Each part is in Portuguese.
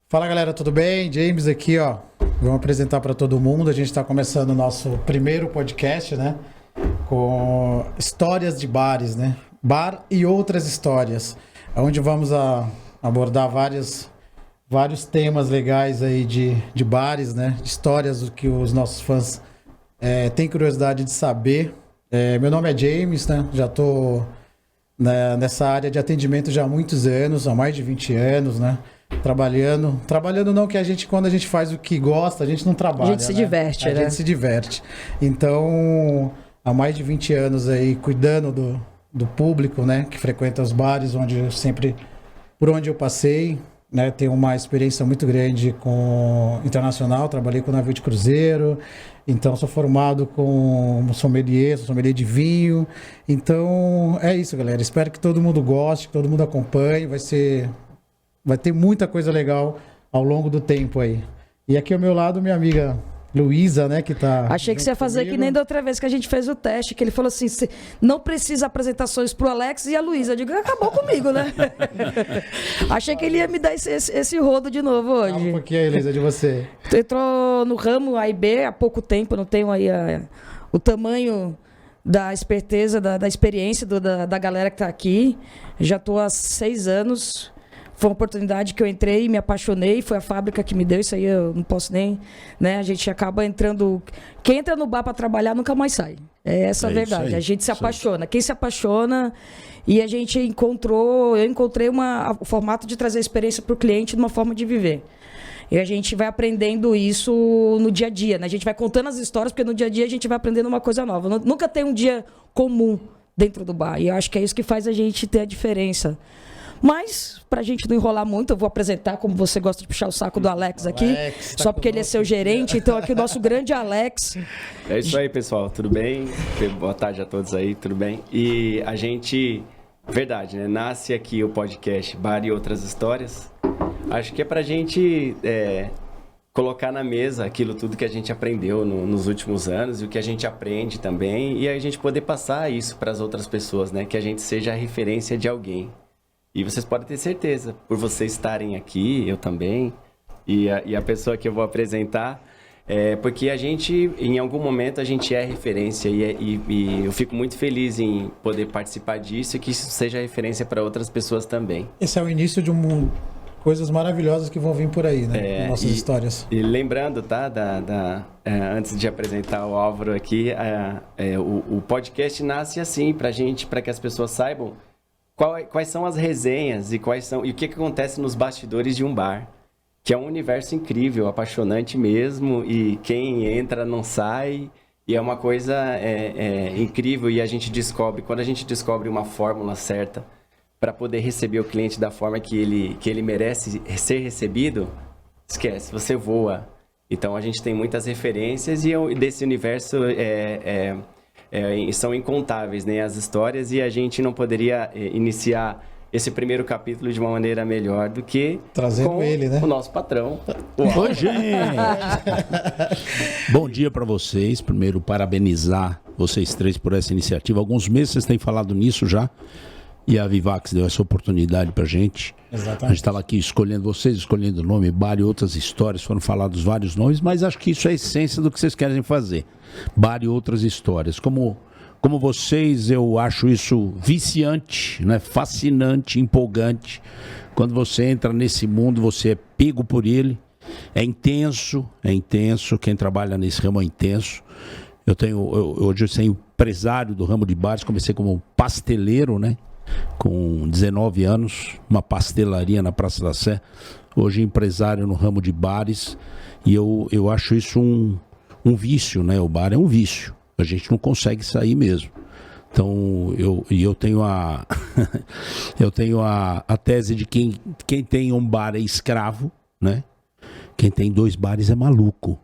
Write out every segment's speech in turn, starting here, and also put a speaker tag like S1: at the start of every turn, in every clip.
S1: Fala galera, tudo bem? James aqui, ó. Vamos apresentar para todo mundo. A gente está começando o nosso primeiro podcast, né? Com histórias de bares, né? Bar e outras histórias. Onde vamos abordar vários temas legais aí de bares, né? Histórias do que os nossos fãs têm curiosidade de saber. Meu nome é James, né? Já estou nessa área de atendimento já há muitos anos, há mais de 20 anos, né? Trabalhando não, que quando a gente faz o que gosta, a gente não trabalha.
S2: A gente se diverte, né?
S1: A gente se diverte. Então, há mais de 20 anos aí, cuidando do público, né? Que frequenta os bares, por onde eu passei, né? Tenho uma experiência muito grande com internacional, trabalhei com navio de cruzeiro, então sou formado com sommelier de vinho. Então, é isso, galera. Espero que todo mundo goste, que todo mundo acompanhe. Vai ter muita coisa legal ao longo do tempo aí. E aqui ao meu lado, minha amiga Luísa, né, que tá...
S2: Achei que você ia fazer comigo. Que nem da outra vez que a gente fez o teste, que ele falou assim, não precisa apresentações pro Alex e a Luísa. Eu digo, acabou comigo, né? Achei que ele ia me dar esse rodo de novo hoje.
S1: Fala um pouquinho aí, Luísa, de você.
S2: Tu entrou no ramo A e B há pouco tempo, não tenho aí o tamanho da esperteza, da experiência da galera que tá aqui. Já tô há 6 anos... Foi uma oportunidade que eu entrei e me apaixonei, foi a fábrica que me deu, isso aí eu não posso nem... Né? A gente acaba entrando... Quem entra no bar para trabalhar nunca mais sai. É essa a verdade. A gente se apaixona. Quem se apaixona... E a gente eu encontrei o formato de trazer a experiência para o cliente de uma forma de viver. E a gente vai aprendendo isso no dia a dia, né? A gente vai contando as histórias, porque no dia a dia a gente vai aprendendo uma coisa nova. Nunca tem um dia comum dentro do bar. E eu acho que é isso que faz a gente ter a diferença. Mas, pra gente não enrolar muito, eu vou apresentar, como você gosta de puxar o saco do Alex aqui, só porque ele é seu gerente. Então, aqui o nosso grande Alex.
S3: É isso aí, pessoal. Tudo bem? Boa tarde a todos aí, tudo bem? E a gente, verdade, né? Nasce aqui o podcast Bar e Outras Histórias. Acho que é pra gente colocar na mesa aquilo tudo que a gente aprendeu nos últimos anos e o que a gente aprende também. E a gente poder passar isso para as outras pessoas, né? Que a gente seja a referência de alguém. E vocês podem ter certeza, por vocês estarem aqui, eu também, e a pessoa que eu vou apresentar, porque a gente, em algum momento, a gente é referência e eu fico muito feliz em poder participar disso e que isso seja referência para outras pessoas também.
S1: Esse é o início de coisas maravilhosas que vão vir por aí, né? Nossas histórias.
S3: E lembrando, tá, antes de apresentar o Álvaro aqui, o podcast nasce assim, para que as pessoas saibam quais são as resenhas e o que acontece nos bastidores de um bar, que é um universo incrível, apaixonante mesmo, e quem entra não sai, e é uma coisa incrível. E quando a gente descobre uma fórmula certa para poder receber o cliente da forma que ele merece ser recebido, esquece, você voa. Então a gente tem muitas referências e desse universo são incontáveis, né, as histórias, e a gente não poderia iniciar esse primeiro capítulo de uma maneira melhor do que
S1: trazendo ele, né?
S3: O nosso patrão.
S4: Oi, gente! Bom dia para vocês. Primeiro, parabenizar vocês 3 por essa iniciativa. Alguns meses vocês têm falado nisso já, e a Vivax deu essa oportunidade pra gente. Exatamente. A gente estava aqui escolhendo o nome, bar e outras histórias, foram falados vários nomes, mas acho que isso é a essência do que vocês querem fazer. Bar e outras histórias. Como vocês, eu acho isso viciante, né? Fascinante, empolgante. Quando você entra nesse mundo, você é pego por ele. É intenso. Quem trabalha nesse ramo é intenso. Hoje eu sou empresário do ramo de bares, comecei como pasteleiro, né? Com 19 anos, uma pastelaria na Praça da Sé. Hoje empresário no ramo de bares. E eu acho isso um vício, né? O bar é um vício. A gente não consegue sair mesmo. Então, eu tenho a tese de quem tem um bar é escravo, né? Quem tem 2 bares é maluco.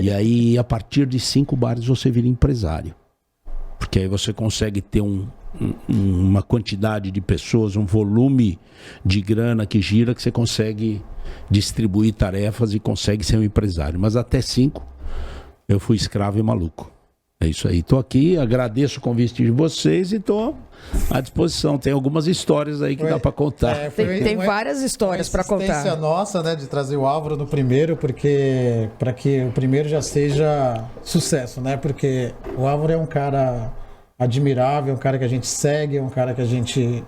S4: E aí, a partir de 5 bares, você vira empresário. Porque aí você consegue ter uma quantidade de pessoas, um volume de grana que gira, que você consegue distribuir tarefas e consegue ser um empresário. Mas até 5, eu fui escravo e maluco. É isso aí. Estou aqui, agradeço o convite de vocês e estou à disposição. Tem algumas histórias aí que dá para contar.
S2: Tem várias histórias para contar.
S1: Insistência nossa, né, de trazer o Álvaro no primeiro, porque para que o primeiro já seja sucesso, né? Porque o Álvaro é um cara admirável, é um cara que a gente segue, é um cara que a gente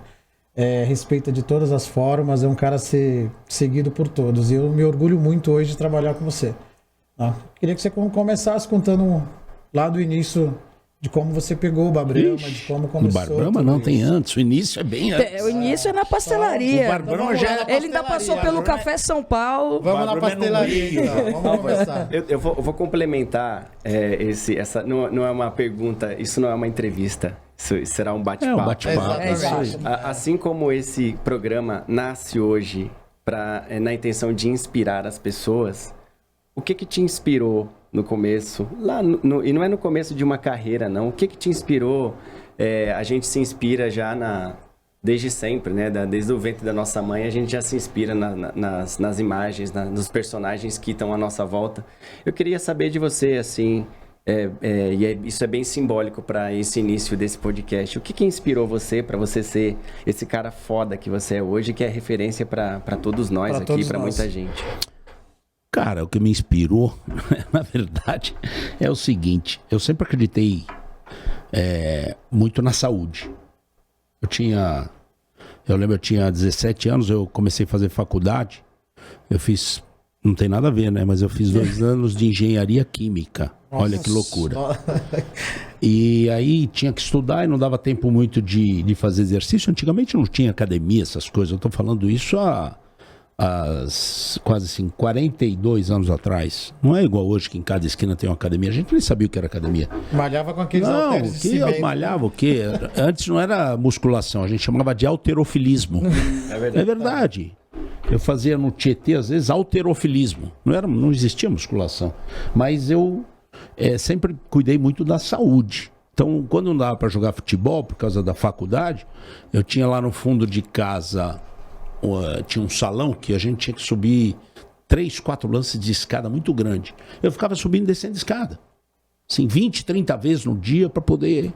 S1: respeita de todas as formas, é um cara a ser seguido por todos. E eu me orgulho muito hoje de trabalhar com você. Tá? Queria que você começasse contando lá do início de como você pegou o Bar Brahma, de como começou.
S4: O Bar Brahma não tem antes, o início é bem antes.
S2: O início é na pastelaria.
S4: O Bar Brahma já
S2: Ele ainda passou pelo Café São Paulo.
S1: Vamos na pastelaria, então. Vamos começar.
S3: Eu vou complementar essa. Não é uma pergunta, isso não é uma entrevista. Isso será um bate-papo.
S4: É um bate-papo.
S3: Assim como esse programa nasce hoje na intenção de inspirar as pessoas, o que te inspirou no começo? E não é no começo de uma carreira, não. O que te inspirou? A gente se inspira já desde sempre, né? Desde o ventre da nossa mãe, a gente já se inspira nas imagens, nos personagens que estão à nossa volta. Eu queria saber de você, assim, isso é bem simbólico para esse início desse podcast. O que inspirou você para você ser esse cara foda que você é hoje, que é referência para todos nós aqui, para muita gente?
S4: Cara, o que me inspirou, na verdade, é o seguinte. Eu sempre acreditei muito na saúde. Eu lembro, eu tinha 17 anos, eu comecei a fazer faculdade. Eu fiz, não tem nada a ver, né? Mas eu fiz 2 anos de engenharia química. Nossa, olha que loucura. E aí tinha que estudar e não dava tempo muito de fazer exercício. Antigamente não tinha academia, essas coisas. Eu tô falando isso há quase assim, 42 anos atrás. Não é igual hoje que em cada esquina tem uma academia. A gente nem sabia o que era academia.
S1: Malhava com aqueles halteres de cimento.
S4: Malhava o quê? Antes não era musculação, a gente chamava de halterofilismo. É verdade. Eu fazia no Tietê, às vezes, halterofilismo. Não existia musculação. Mas eu sempre cuidei muito da saúde. Então, quando não dava para jogar futebol, por causa da faculdade, eu tinha lá no fundo de casa... tinha um salão que a gente tinha que subir 3, 4 lances de escada muito grande. Eu ficava subindo e descendo escada. Assim, 20, 30 vezes no dia para poder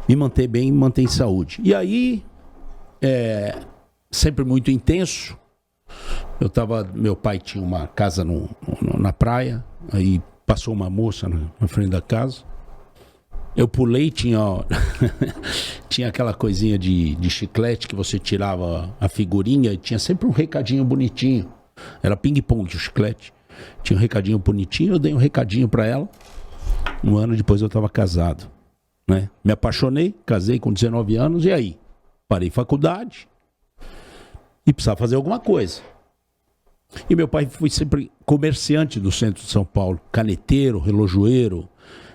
S4: me manter bem, me manter em saúde. E aí, sempre muito intenso. Meu pai tinha uma casa na praia, aí passou uma moça na frente da casa. Eu pulei, tinha aquela coisinha de chiclete que você tirava a figurinha e tinha sempre um recadinho bonitinho. Era ping-pong o chiclete. Tinha um recadinho bonitinho, eu dei um recadinho pra ela. 1 ano depois eu estava casado, né? Me apaixonei, casei com 19 anos e aí? Parei faculdade e precisava fazer alguma coisa. E meu pai foi sempre comerciante do centro de São Paulo. Caneteiro, relojoeiro.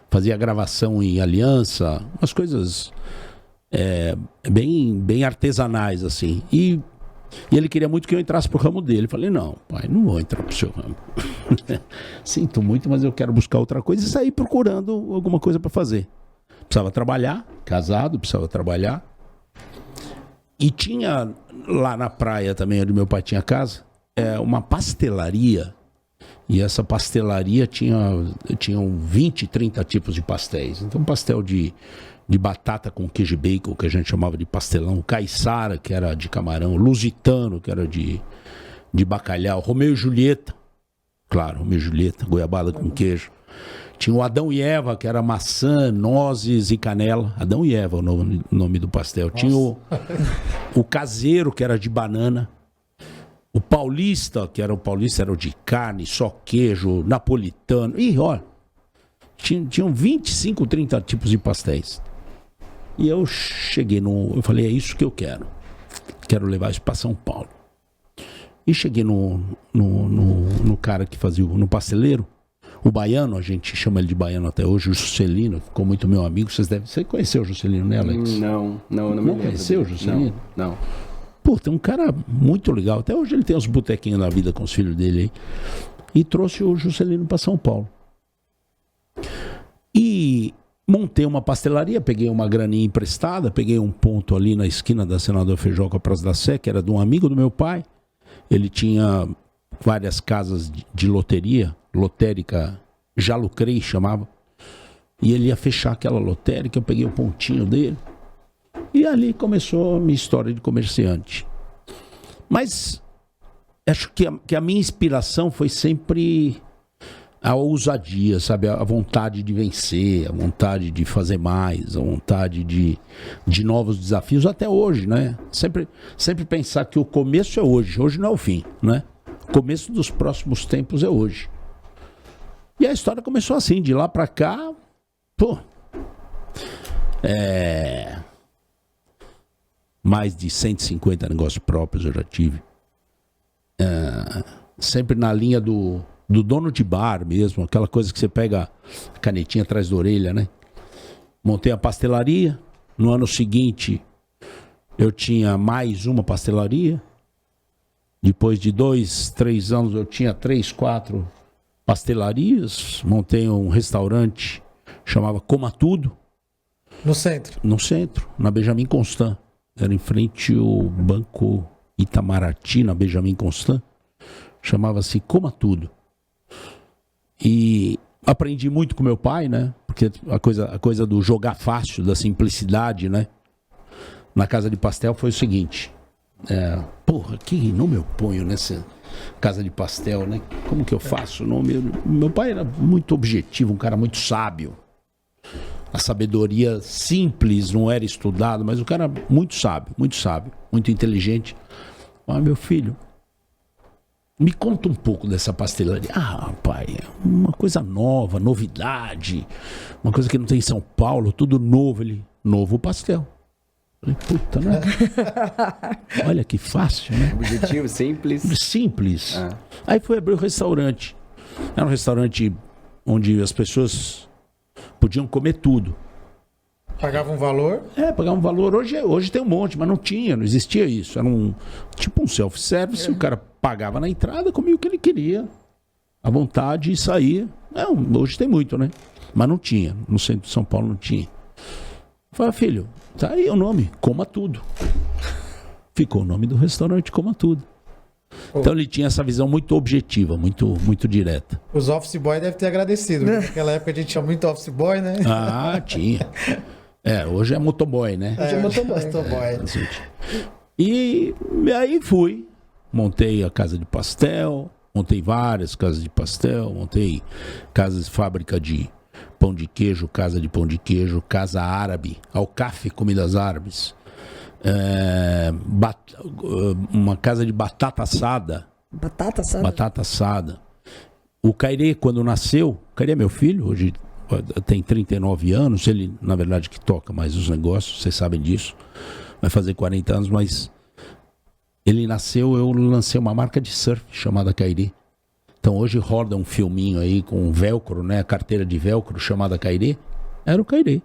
S4: Fazia gravação em aliança, umas coisas bem artesanais, assim. E ele queria muito que eu entrasse pro ramo dele. Eu falei, não, pai, não vou entrar pro seu ramo. Sinto muito, mas eu quero buscar outra coisa e sair procurando alguma coisa para fazer. Precisava trabalhar, casado, precisava trabalhar. E tinha lá na praia também, onde meu pai tinha casa, uma pastelaria. E essa pastelaria tinham 20, 30 tipos de pastéis. Então, pastel de batata com queijo e bacon, que a gente chamava de pastelão. Caiçara, que era de camarão. Lusitano, que era de bacalhau. Romeu e Julieta. Claro, Romeu e Julieta. Goiabada com queijo. Tinha o Adão e Eva, que era maçã, nozes e canela. Adão e Eva, o nome do pastel. Nossa. Tinha o caseiro, que era de banana. O paulista, era o de carne, só queijo, napolitano. Ih, olha, tinham 25, 30 tipos de pastéis. E eu cheguei eu falei, é isso que eu quero. Quero levar isso para São Paulo. E cheguei no cara que fazia, no pasteleiro, o baiano, a gente chama ele de baiano até hoje, o Juscelino, ficou muito meu amigo. Você conheceu o Juscelino, né, Alex?
S3: Não me lembro.
S4: Não conheceu o Juscelino?
S3: Não.
S4: Pô, tem um cara muito legal. Até hoje ele tem uns botequinhos na vida com os filhos dele aí. E trouxe o Juscelino para São Paulo. E montei uma pastelaria, peguei uma graninha emprestada, peguei um ponto ali na esquina da Senador Feijó com a Praça da Sé, que era de um amigo do meu pai. Ele tinha várias casas de loteria, lotérica, já lucrei, chamava. E ele ia fechar aquela lotérica, eu peguei o pontinho dele. E ali começou a minha história de comerciante. Mas acho que a minha inspiração foi sempre a ousadia, sabe? A vontade de vencer, a vontade de fazer mais, a vontade de novos desafios, até hoje, né? Sempre pensar que o começo é hoje não é o fim, né? O começo dos próximos tempos é hoje. E a história começou assim, de lá pra cá, pô, mais de 150 negócios próprios eu já tive. Sempre na linha do dono de bar mesmo, aquela coisa que você pega a canetinha atrás da orelha, né? Montei a pastelaria. No ano seguinte, eu tinha mais uma pastelaria. Depois de 2, 3 anos, eu tinha 3, 4 pastelarias. Montei um restaurante, chamava Coma Tudo.
S1: No centro?
S4: No centro, na Benjamin Constant. Era em frente ao Banco Itamaraty, na Benjamin Constant. Chamava-se Coma Tudo. E aprendi muito com meu pai, né? Porque a coisa do jogar fácil, da simplicidade, né? Na Casa de Pastel foi o seguinte. Porra, que nome eu ponho nessa Casa de Pastel, né? Como que eu faço o nome? Meu pai era muito objetivo, um cara muito sábio. A sabedoria simples, não era estudado, mas o cara muito sábio, muito inteligente. Ah, meu filho, me conta um pouco dessa pastelaria. Ah, pai, é uma coisa nova, novidade, uma coisa que não tem em São Paulo, tudo novo. Ele, novo pastel. Falei, puta, né? Olha que fácil, né?
S3: Objetivo, simples.
S4: Simples. Aí foi abrir o restaurante. Era um restaurante onde as pessoas podiam comer tudo.
S1: Pagava um valor?
S4: Pagava um valor. Hoje tem um monte, mas não existia isso. Era tipo um self-service, o cara pagava na entrada, comia o que ele queria, à vontade, e saía. Hoje tem muito, né? Mas não tinha. No centro de São Paulo não tinha. Eu falei, filho, tá aí o nome, Coma Tudo. Ficou o nome do restaurante, Coma Tudo. Então ele tinha essa visão muito objetiva, muito direta.
S1: Os office boy devem ter agradecido. Naquela época a gente tinha muito office boy, né?
S4: Ah, tinha. Hoje é motoboy, né?
S1: Hoje é motoboy.
S4: E aí fui. Montei a casa de pastel, montei várias casas de pastel, montei casas de fábrica de pão de queijo, casa de pão de queijo, casa árabe, Alcaf Comidas Árabes. Uma casa de batata assada. Batata assada. O Cairê, quando nasceu, o Cairê é meu filho, hoje tem 39 anos, ele, na verdade, que toca mais os negócios, vocês sabem disso, vai fazer 40 anos, mas ele nasceu, eu lancei uma marca de surf chamada Cairê. Então hoje roda um filminho aí com velcro, né, a carteira de velcro chamada Cairê, era o Cairê.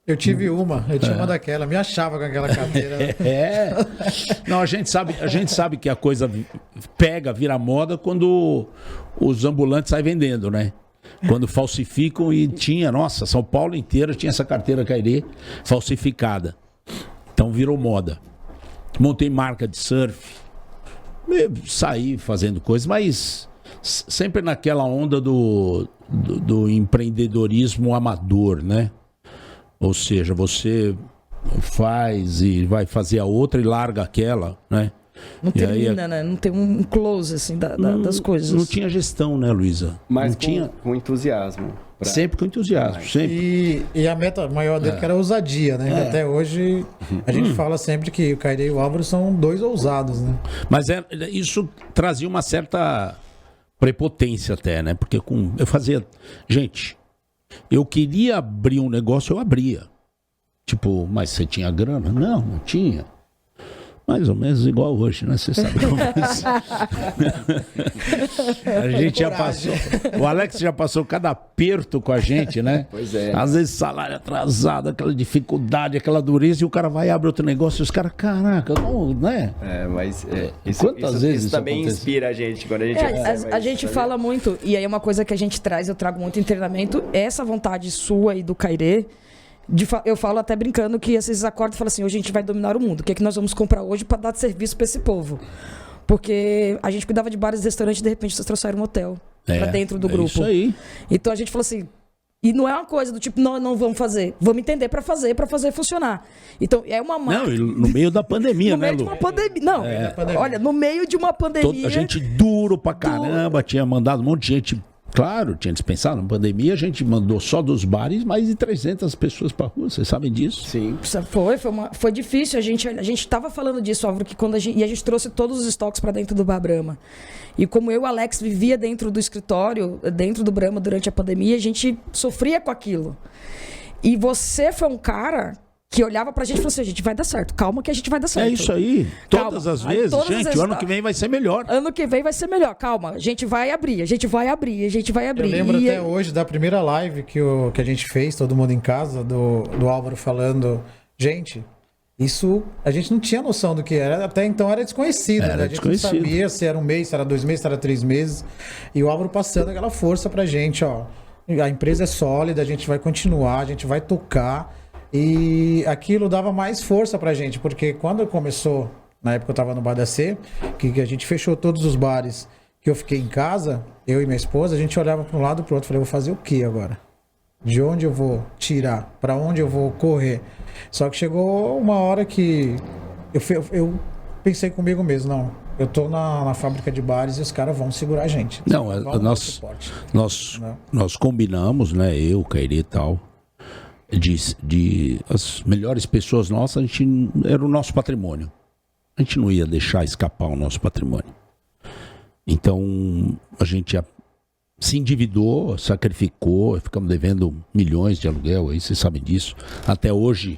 S1: Eu tive uma daquela, me achava com aquela carteira.
S4: Não, a gente sabe que a coisa vira moda quando os ambulantes saem vendendo, né? Quando falsificam e nossa, São Paulo inteira tinha essa carteira Cairê falsificada. Então virou moda. Montei marca de surf, saí fazendo coisas, mas sempre naquela onda do empreendedorismo amador, né? Ou seja, você faz e vai fazer a outra e larga aquela, né?
S2: Não termina, né? Não tem um close, assim, das coisas.
S4: Não tinha gestão, né, Luísa?
S3: Mas
S4: não tinha...
S3: com entusiasmo.
S4: Sempre com entusiasmo, sempre.
S1: E a meta maior dele que era a ousadia, né? Até hoje a gente fala sempre que o Cairê e o Álvaro são dois ousados, né?
S4: Mas isso trazia uma certa prepotência até, né? Porque eu fazia... Gente, eu queria abrir um negócio, eu abria. Tipo, mas você tinha grana? Não tinha. Mais ou menos igual hoje, né? Você sabe como é isso. A gente já passou. O Alex já passou cada aperto com a gente, né?
S3: Pois é.
S4: Às vezes salário atrasado, aquela dificuldade, aquela dureza, e o cara vai abrir outro negócio e os caras, caraca, não, né?
S3: Mas
S4: quantas vezes
S3: isso também acontece? Inspira a gente quando a gente
S2: a gente fala muito, e aí é uma coisa que a gente traz, eu trago muito em treinamento, essa vontade sua e do Cairê. Eu falo até brincando que esses acordos falam assim, hoje a gente vai dominar o mundo, o que é que nós vamos comprar hoje para dar serviço para esse povo? Porque a gente cuidava de bares e restaurantes e de repente vocês trouxeram um hotel para dentro do grupo.
S4: Isso aí.
S2: Então a gente falou assim, E não é uma coisa do tipo, não vamos fazer. Vamos entender para fazer funcionar. Então, é uma marca.
S4: Não, e no meio da pandemia,
S2: no
S4: né,
S2: meio de
S4: Lu?
S2: uma pandemia. Não, olha, no meio de uma pandemia.
S4: A gente duro pra caramba, tinha mandado um monte de gente. Claro, tinha dispensado. Na pandemia, a gente mandou só dos bares mais de 300 pessoas pra rua. Vocês sabem disso?
S3: Sim.
S2: Foi difícil. A gente tava falando disso, Álvaro, que quando a gente trouxe todos os estoques para dentro do Bar Brahma. E como eu e o Alex vivia dentro do escritório, dentro do Brahma durante a pandemia, a gente sofria com aquilo. E você foi um cara que olhava pra gente e falou assim, a gente vai dar certo, calma que a gente vai dar certo.
S4: É isso aí.
S2: Calma.
S4: Todas as
S2: Aí,
S4: vezes.
S2: todas
S4: Gente,
S2: as
S4: o ano
S2: vezes-
S4: que vem vai ser melhor.
S2: Ano que vem vai ser melhor, calma, a gente vai abrir, a gente vai abrir.
S1: Eu lembro até hoje da primeira live que a gente fez, todo mundo em casa, do Álvaro falando, gente, isso a gente não tinha noção do que era, até então era desconhecido,
S4: Era
S1: né? A gente
S4: desconhecido.
S1: não sabia se era um mês, se era 2 meses, se era 3 meses. E o Álvaro passando aquela força pra gente, ó. A empresa é sólida, a gente vai continuar, a gente vai tocar. E aquilo dava mais força pra gente, porque quando começou, na época eu tava no Bar da C, que a gente fechou todos os bares, que eu fiquei em casa, eu e minha esposa, a gente olhava para um lado e pro outro, falei, vou fazer o que agora? De onde eu vou tirar? Para onde eu vou correr? Só que chegou uma hora que eu pensei comigo mesmo, não, eu tô na fábrica de bares e os caras vão segurar a gente.
S4: Não,
S1: Vão dar suporte.
S4: nós combinamos, né? Eu, Cairi e tal, de as melhores pessoas nossas, a gente era o nosso patrimônio. A gente não ia deixar escapar o nosso patrimônio. Então, a gente se endividou, sacrificou, ficamos devendo milhões de aluguel, aí vocês sabem disso. Até hoje,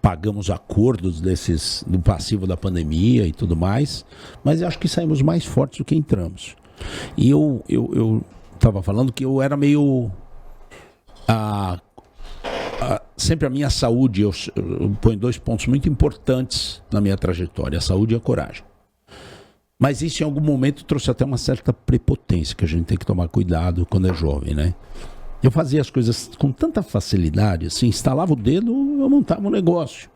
S4: pagamos acordos do passivo da pandemia e tudo mais, mas eu acho que saímos mais fortes do que entramos. E eu estava falando que eu era meio... sempre a minha saúde, eu ponho 2 pontos muito importantes na minha trajetória, a saúde e a coragem. Mas isso em algum momento trouxe até uma certa prepotência, que a gente tem que tomar cuidado quando é jovem, né? Eu fazia as coisas com tanta facilidade, assim, instalava o dedo, eu montava um negócio.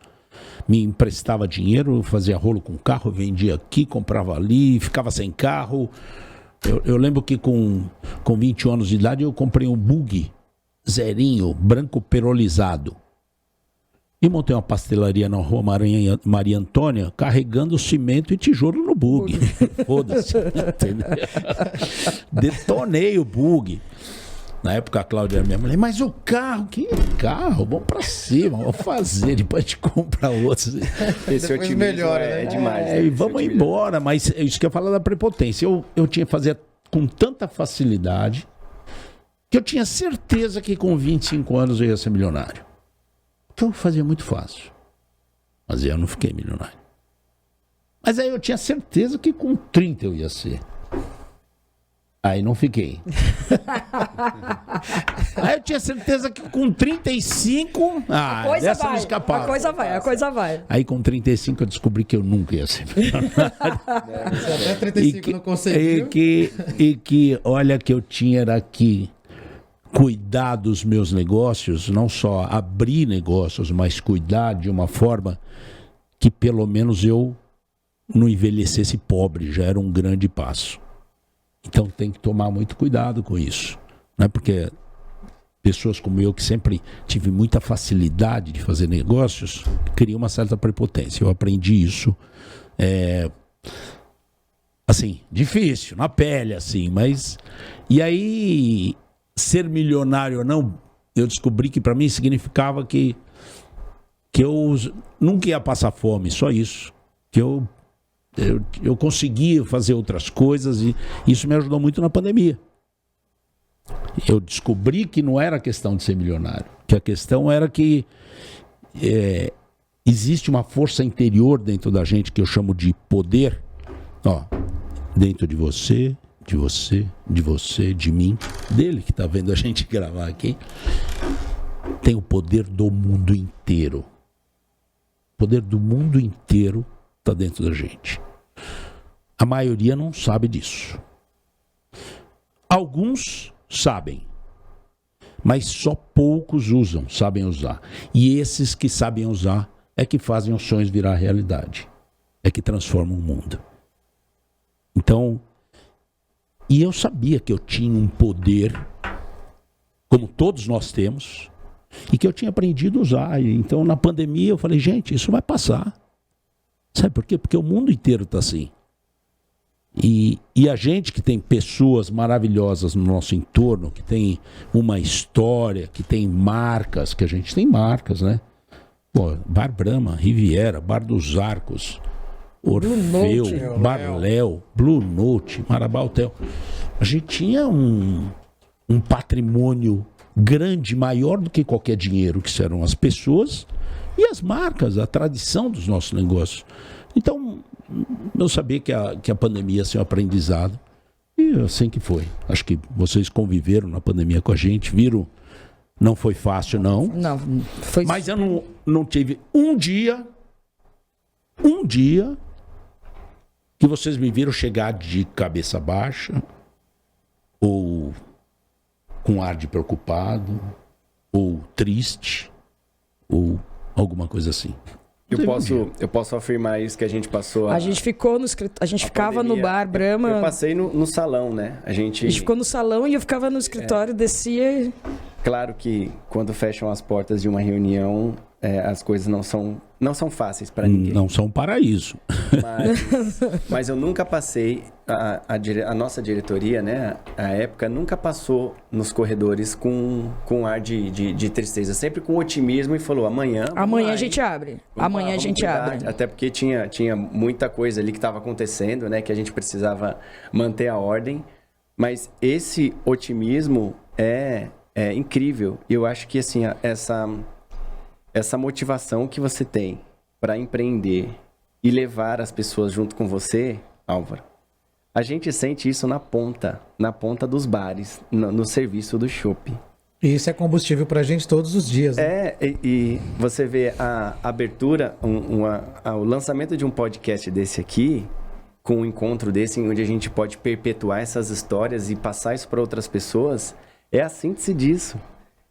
S4: Me emprestava dinheiro, fazia rolo com carro, vendia aqui, comprava ali, ficava sem carro. Eu lembro que com 20 anos de idade eu comprei um bug zerinho, branco perolizado. E montei uma pastelaria na rua Maria Antônia, carregando cimento e tijolo no bug. Foda-se. Entendeu? Detonei o bug. Na época a Cláudia era minha mulher, mas o carro, que carro? Vamos pra cima, vamos fazer, depois a gente compra outros.
S3: Esse otimismo
S1: melhora,
S3: é
S1: né?
S3: demais. Né?
S4: E vamos embora, mas isso que eu falo da prepotência. Eu tinha que fazer com tanta facilidade que eu tinha certeza que com 25 anos eu ia ser milionário. Então eu fazia muito fácil. Mas eu não fiquei milionário. Mas aí eu tinha certeza que com 30 eu ia ser. Aí não fiquei. Aí eu tinha certeza que com 35...
S2: A coisa
S4: dessa
S2: vai,
S4: não escapava.
S2: a coisa vai.
S4: Aí com 35 eu descobri que eu nunca ia ser milionário.
S1: Você até 35 não conseguiu.
S4: E que, olha, que eu tinha era que cuidar dos meus negócios, não só abrir negócios, mas cuidar de uma forma que pelo menos eu não envelhecesse pobre, já era um grande passo. Então tem que tomar muito cuidado com isso, né? Porque pessoas como eu, que sempre tive muita facilidade de fazer negócios, criam uma certa prepotência. Eu aprendi isso, assim, difícil, na pele, assim, mas... E aí... ser milionário ou não, eu descobri que para mim significava que eu nunca ia passar fome, só isso. Que eu conseguia fazer outras coisas e isso me ajudou muito na pandemia. Eu descobri que não era questão de ser milionário, que a questão era que existe uma força interior dentro da gente que eu chamo de poder, ó, dentro de você, de mim, dele que está vendo a gente gravar aqui, tem o poder do mundo inteiro. O poder do mundo inteiro está dentro da gente. A maioria não sabe disso. Alguns sabem, mas só poucos sabem usar. E esses que sabem usar é que fazem os sonhos virar realidade. É que transformam o mundo. Então... E eu sabia que eu tinha um poder como todos nós temos, e que eu tinha aprendido a usar. Então, na pandemia, eu falei, gente, isso vai passar. Sabe por quê? Porque o mundo inteiro está assim. E a gente que tem pessoas maravilhosas no nosso entorno, que tem uma história, que tem marcas, que a gente tem marcas, né? Pô, Bar Brahma, Riviera, Bar dos Arcos, Orfeu, Bar Léo, Blue Note, Marabá Hotel. A gente tinha um patrimônio grande, maior do que qualquer dinheiro, que eram as pessoas e as marcas, a tradição dos nossos negócios. Então, eu sabia que a pandemia ia ser um aprendizado. E assim que foi. Acho que vocês conviveram na pandemia com a gente, viram. Não foi fácil, não.
S2: Não, foi...
S4: Mas eu não tive um dia que vocês me viram chegar de cabeça baixa, ou com ar de preocupado, ou triste, ou alguma coisa assim.
S3: Eu posso afirmar isso, que a gente passou...
S2: A gente ficou no escritório, a gente ficava pandemia, no Bar Brahma...
S3: Eu passei no salão, né? A gente
S2: ficou no salão e eu ficava no escritório, descia...
S3: Claro que quando fecham as portas de uma reunião, as coisas não são fáceis para ninguém.
S4: Não são um paraíso.
S3: Mas eu nunca passei, a nossa diretoria, né, a época, nunca passou nos corredores com ar de tristeza. Sempre com otimismo e falou, amanhã
S2: a gente abre. Amanhã a gente abre.
S3: Até porque tinha muita coisa ali que estava acontecendo, né, que a gente precisava manter a ordem. Mas esse otimismo é incrível. E eu acho que assim, essa motivação que você tem para empreender e levar as pessoas junto com você, Álvaro, a gente sente isso na ponta dos bares, no serviço do shopping.
S1: E isso é combustível pra gente todos os dias, né?
S3: E você vê a abertura, o lançamento de um podcast desse aqui, com um encontro desse, onde a gente pode perpetuar essas histórias e passar isso para outras pessoas, é a síntese disso.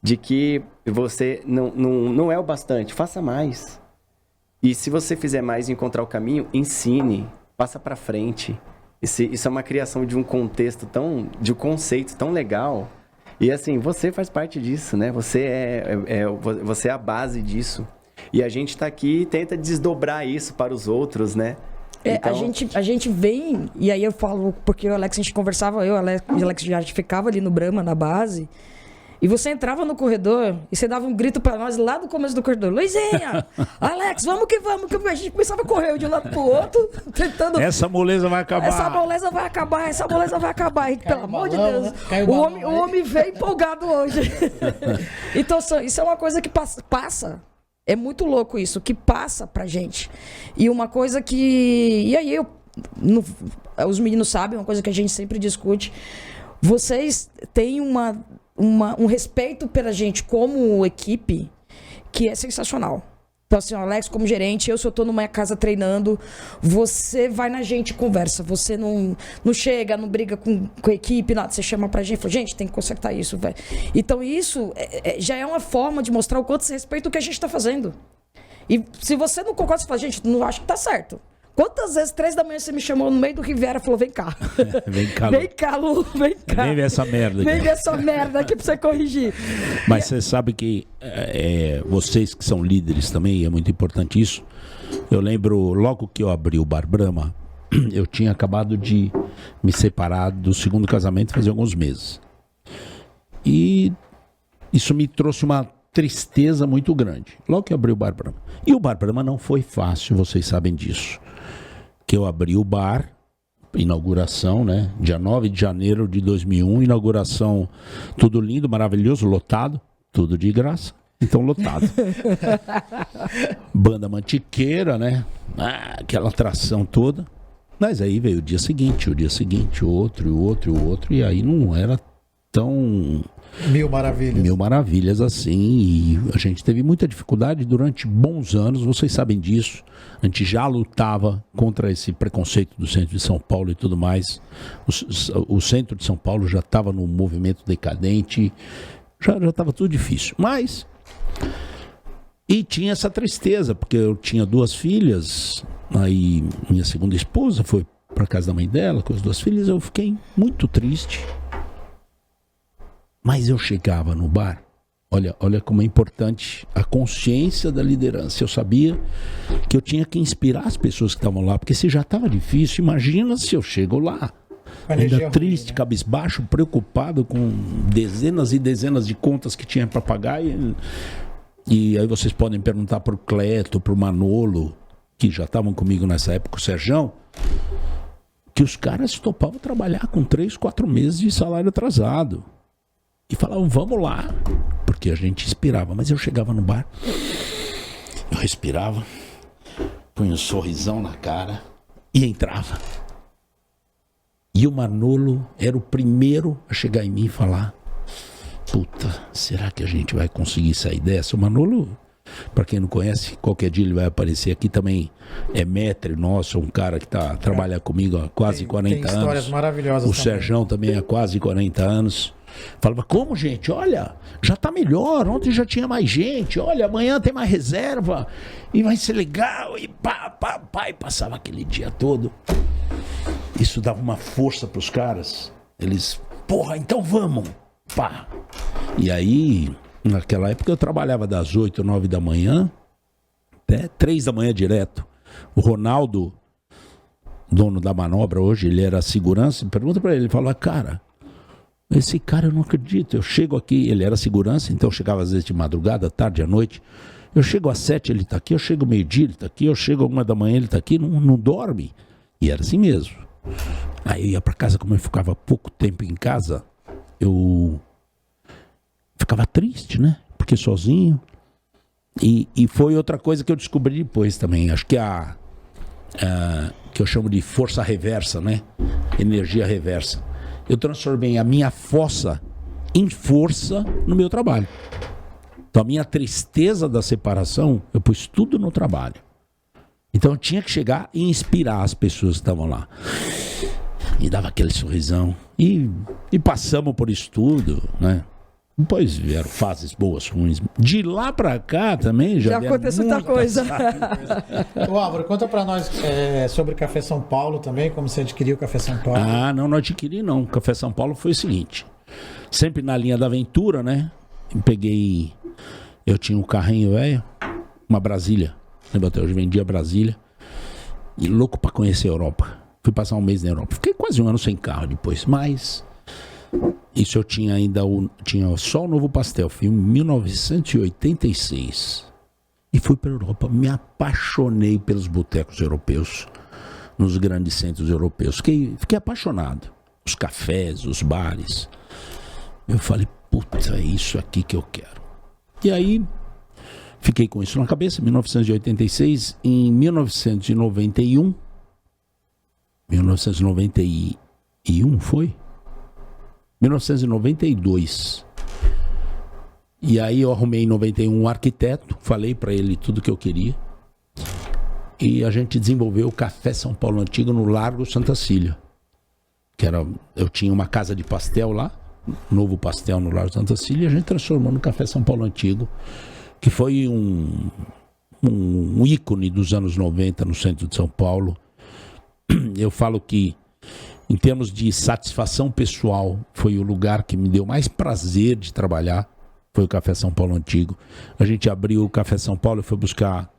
S3: De que você não é o bastante, faça mais. E se você fizer mais e encontrar o caminho, ensine, passa para frente. Isso é uma criação de um contexto de um conceito tão legal. E assim, você faz parte disso, né? Você é a base disso. E a gente está aqui e tenta desdobrar isso para os outros, né? Então...
S2: A gente vem, e aí eu falo, porque o Alex, a gente conversava, eu e o Alex já ficava ali no Brahma, na base. E você entrava no corredor e você dava um grito pra nós lá do começo do corredor. Luizinha, Alex, vamos que vamos. A gente começava a correr de um lado pro outro, tentando...
S4: Essa moleza vai acabar.
S2: Essa moleza vai acabar. E, pelo amor de Deus,
S1: né?
S2: o homem veio empolgado hoje. Então, isso é uma coisa que passa. É muito louco isso, que passa pra gente. E uma coisa que... E aí, os meninos sabem, uma coisa que a gente sempre discute. Vocês têm um respeito pela gente como equipe que é sensacional. Então, assim, o Alex como gerente, se eu tô numa casa treinando, você vai na gente e conversa. Você não chega, não briga com a equipe, nada. Você chama pra gente e fala, gente, tem que consertar isso, velho. Então, isso já é uma forma de mostrar o quanto você respeita o que a gente tá fazendo. E se você não concorda, você fala, gente, não acho que tá certo. Quantas vezes, 3 da manhã, você me chamou no meio do Riviera e falou, vem cá.
S4: Vem cá, Lu.
S2: Vem cá, Lu, vem cá.
S4: Vem ver essa merda.
S2: Vem ver essa merda aqui pra você corrigir.
S4: Mas você sabe que vocês que são líderes também, é muito importante isso. Eu lembro, logo que eu abri o Bar Brahma, eu tinha acabado de me separar do segundo casamento fazia alguns meses. E isso me trouxe uma tristeza muito grande. Logo que eu abri o Bar Brahma. E o Bar Brahma não foi fácil, vocês sabem disso. Que eu abri o bar, inauguração, né? Dia 9 de janeiro de 2001, inauguração, tudo lindo, maravilhoso, lotado, tudo de graça, então lotado. Banda Mantiqueira, né? Aquela atração toda. Mas aí veio o dia seguinte, outro, e aí não era tão...
S1: Mil maravilhas
S4: assim, e a gente teve muita dificuldade durante bons anos, vocês sabem disso. A gente já lutava contra esse preconceito do centro de São Paulo e tudo mais. O centro de São Paulo já estava num movimento decadente, já estava tudo difícil. Mas, e tinha essa tristeza, porque eu tinha 2 filhas, aí minha segunda esposa foi para casa da mãe dela com as 2 filhas, eu fiquei muito triste. Mas eu chegava no bar, olha como é importante a consciência da liderança. Eu sabia que eu tinha que inspirar as pessoas que estavam lá, porque se já estava difícil, imagina se eu chego lá, ainda triste, ruim, né? Cabisbaixo, preocupado com dezenas e dezenas de contas que tinha para pagar. E aí vocês podem perguntar para o Cleto, para o Manolo, que já estavam comigo nessa época, o Serjão, que os caras topavam trabalhar com 3, 4 meses de salário atrasado. E falavam, vamos lá, porque a gente inspirava. Mas eu chegava no bar, eu respirava, punha um sorrisão na cara e entrava. E o Manolo era o primeiro a chegar em mim e falar, puta, será que a gente vai conseguir sair dessa? O Manolo, para quem não conhece, qualquer dia ele vai aparecer aqui também, é maître nosso, um cara que trabalha comigo há quase 40 anos. Tem
S1: histórias maravilhosas.
S4: O Serjão também há quase 40 anos. Falava, como, gente? Olha, já tá melhor, ontem já tinha mais gente, olha, amanhã tem mais reserva e vai ser legal, e e passava aquele dia todo. Isso dava uma força pros caras. Eles, porra, então vamos, pá. E aí, naquela época eu trabalhava das 8, 9 da manhã até 3 da manhã direto. O Ronaldo, dono da manobra hoje, ele era segurança, pergunta pra ele, ele fala, cara, esse cara eu não acredito, eu chego aqui, ele era segurança, então eu chegava às vezes de madrugada, tarde, à noite, eu chego às 7, ele tá aqui, eu chego meio-dia, ele tá aqui, eu chego 1 da manhã, ele tá aqui, não dorme. E era assim mesmo. Aí eu ia pra casa, como eu ficava pouco tempo em casa, eu ficava triste, né? Porque sozinho. E foi outra coisa que eu descobri depois também, acho que que eu chamo de força reversa, né? Energia reversa. Eu transformei a minha fossa em força no meu trabalho. Então a minha tristeza da separação, eu pus tudo no trabalho. Então eu tinha que chegar e inspirar as pessoas que estavam lá. E dava aquele sorrisão. E passamos por isso tudo, né? Depois vieram fases boas, ruins. De lá pra cá também já
S2: aconteceu muita coisa.
S1: Ô Álvaro, conta pra nós sobre o Café São Paulo também, como você adquiriu o Café São Paulo.
S4: Ah, não adquiri não. O Café São Paulo foi o seguinte, sempre na linha da aventura, né? Eu tinha um carrinho velho, uma Brasília. Lembra até hoje, vendia Brasília. E louco pra conhecer a Europa. Fui passar um mês na Europa. Fiquei quase 1 ano sem carro depois, mas... Isso eu tinha ainda tinha só o Novo Pastel, fui em 1986 e fui para a Europa, me apaixonei pelos botecos europeus, nos grandes centros europeus, fiquei apaixonado, os cafés, os bares. Eu falei, puta, é isso aqui que eu quero. E aí fiquei com isso na cabeça, 1986, em 1991 foi? 1992. E aí eu arrumei em 91 um arquiteto, falei para ele tudo que eu queria. E a gente desenvolveu o Café São Paulo Antigo no Largo Santa Cília. Eu tinha uma casa de pastel lá, Novo Pastel no Largo Santa Cília, e a gente transformou no Café São Paulo Antigo, que foi um ícone dos anos 90 no centro de São Paulo. Eu falo que em termos de satisfação pessoal, foi o lugar que me deu mais prazer de trabalhar, foi o Café São Paulo Antigo. A gente abriu o Café São Paulo e foi buscar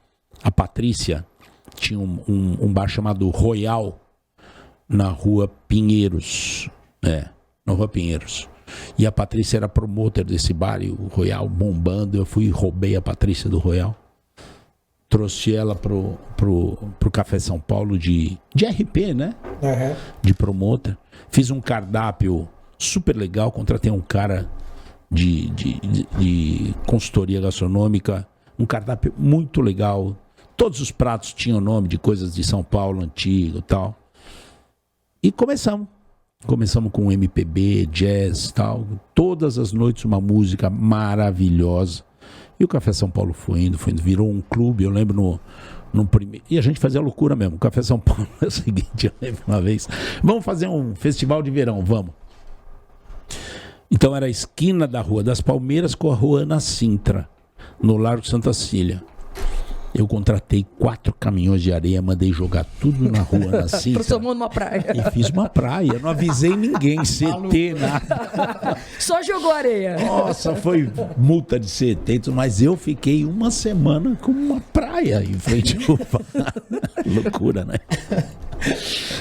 S4: a Patrícia, tinha um bar chamado Royal, na Rua Pinheiros, na Rua Pinheiros. E a Patrícia era promotor desse bar, e o Royal bombando, eu fui e roubei a Patrícia do Royal. Trouxe ela pro Café São Paulo de RP, né? Uhum. De promotor. Fiz um cardápio super legal, contratei um cara de consultoria gastronômica, um cardápio muito legal. Todos os pratos tinham nome de coisas de São Paulo antigo e tal. E começamos. Começamos com MPB, jazz e tal. Todas as noites uma música maravilhosa. E o Café São Paulo foi indo, virou um clube, eu lembro no primeiro... E a gente fazia loucura mesmo. O Café São Paulo é o seguinte, eu lembro uma vez, vamos fazer um festival de verão, vamos. Então era a esquina da Rua das Palmeiras com a Rua Ana Sintra, no Largo Santa Cília. Eu contratei 4 caminhões de areia, mandei jogar tudo na rua, na Sintra.
S2: Transformou numa praia.
S4: E fiz uma praia. Não avisei ninguém, CT, nada.
S2: Só jogou areia.
S4: Nossa, foi multa de CT, mas eu fiquei uma semana com uma praia em frente ao loucura, né?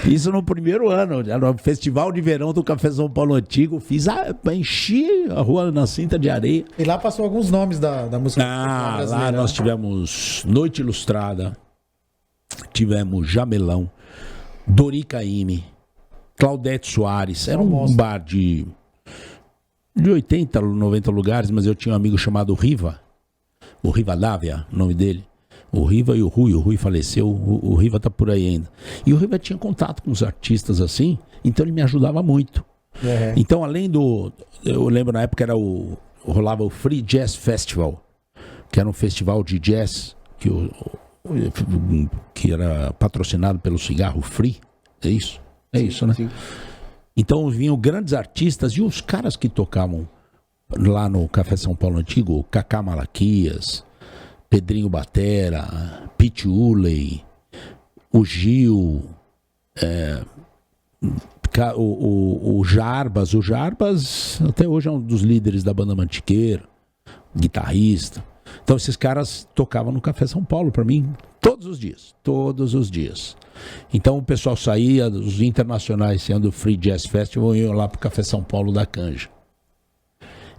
S4: Isso no primeiro ano, no Festival de Verão do Café São Paulo Antigo, enchi a rua na Cinta de areia.
S1: E lá passou alguns nomes da música brasileira.
S4: Lá nós tivemos Noite Ilustrada, tivemos Jamelão, Dori Caymmi, Claudete Soares. Era um bar de 80, 90 lugares, mas eu tinha um amigo chamado Riva, o Riva Dávia, o nome dele. O Riva e o Rui faleceu, o Riva tá por aí ainda. E o Riva tinha contato com os artistas assim, então ele me ajudava muito.
S1: É.
S4: Então, além do... Eu lembro na época rolava o Free Jazz Festival, que era um festival de jazz que era patrocinado pelo Cigarro Free. É isso? É isso, né?
S3: Sim.
S4: Então vinham grandes artistas e os caras que tocavam lá no Café São Paulo Antigo, Cacá Malaquias, Pedrinho Batera, Pete Uley, o Gil, o Jarbas. O Jarbas até hoje é um dos líderes da banda Mantiqueira, guitarrista. Então esses caras tocavam no Café São Paulo para mim todos os dias. Então o pessoal saía, os internacionais sendo o Free Jazz Festival, iam lá pro Café São Paulo da Canja.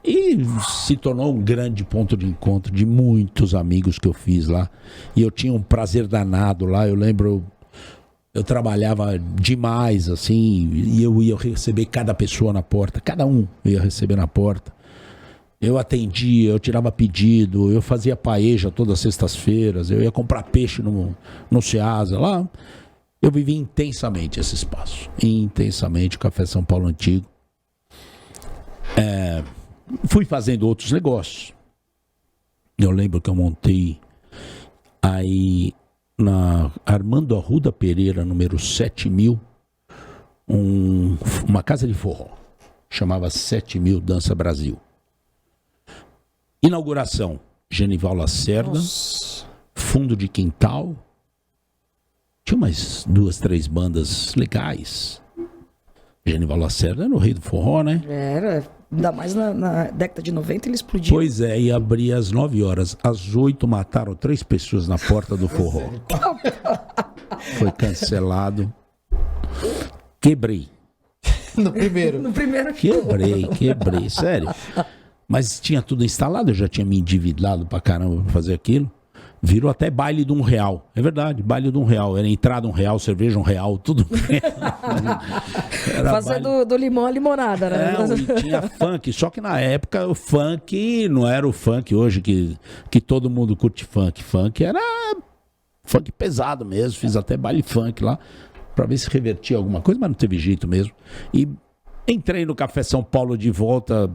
S4: E se tornou um grande ponto de encontro de muitos amigos que eu fiz lá. E eu tinha um prazer danado lá. Eu lembro, eu trabalhava demais, assim, e eu ia receber cada pessoa na porta. Cada um eu ia receber na porta. Eu atendia, eu tirava pedido, eu fazia paeja todas as sextas-feiras, eu ia comprar peixe no Ceasa lá. Eu vivi intensamente esse espaço. Intensamente o Café São Paulo Antigo. Fui fazendo outros negócios. Eu lembro que eu montei aí na Armando Arruda Pereira, número 7000, uma casa de forró. Chamava 7000 Dança Brasil. Inauguração, Genival Lacerda. Nossa. Fundo de quintal. Tinha umas 2, 3 bandas legais. Genival Lacerda era o rei do forró, né?
S2: Era, ainda mais na década de 90 ele explodiu.
S4: Pois é, e abria às 9 horas. Às 8 mataram 3 pessoas na porta do forró. Foi cancelado. Quebrei.
S1: No primeiro.
S2: No primeiro
S4: Quebrei, sério. Mas tinha tudo instalado, eu já tinha me endividado pra caramba pra fazer aquilo. Virou até baile de R$1. É verdade, baile de R$1. Era entrada R$1, cerveja R$1, tudo.
S2: Fazer do limão a limonada, né?
S4: E tinha funk, só que na época o funk não era o funk hoje que todo mundo curte funk. Funk era funk pesado mesmo, fiz até baile funk lá, pra ver se revertia alguma coisa, mas não teve jeito mesmo. E entrei no Café São Paulo de volta,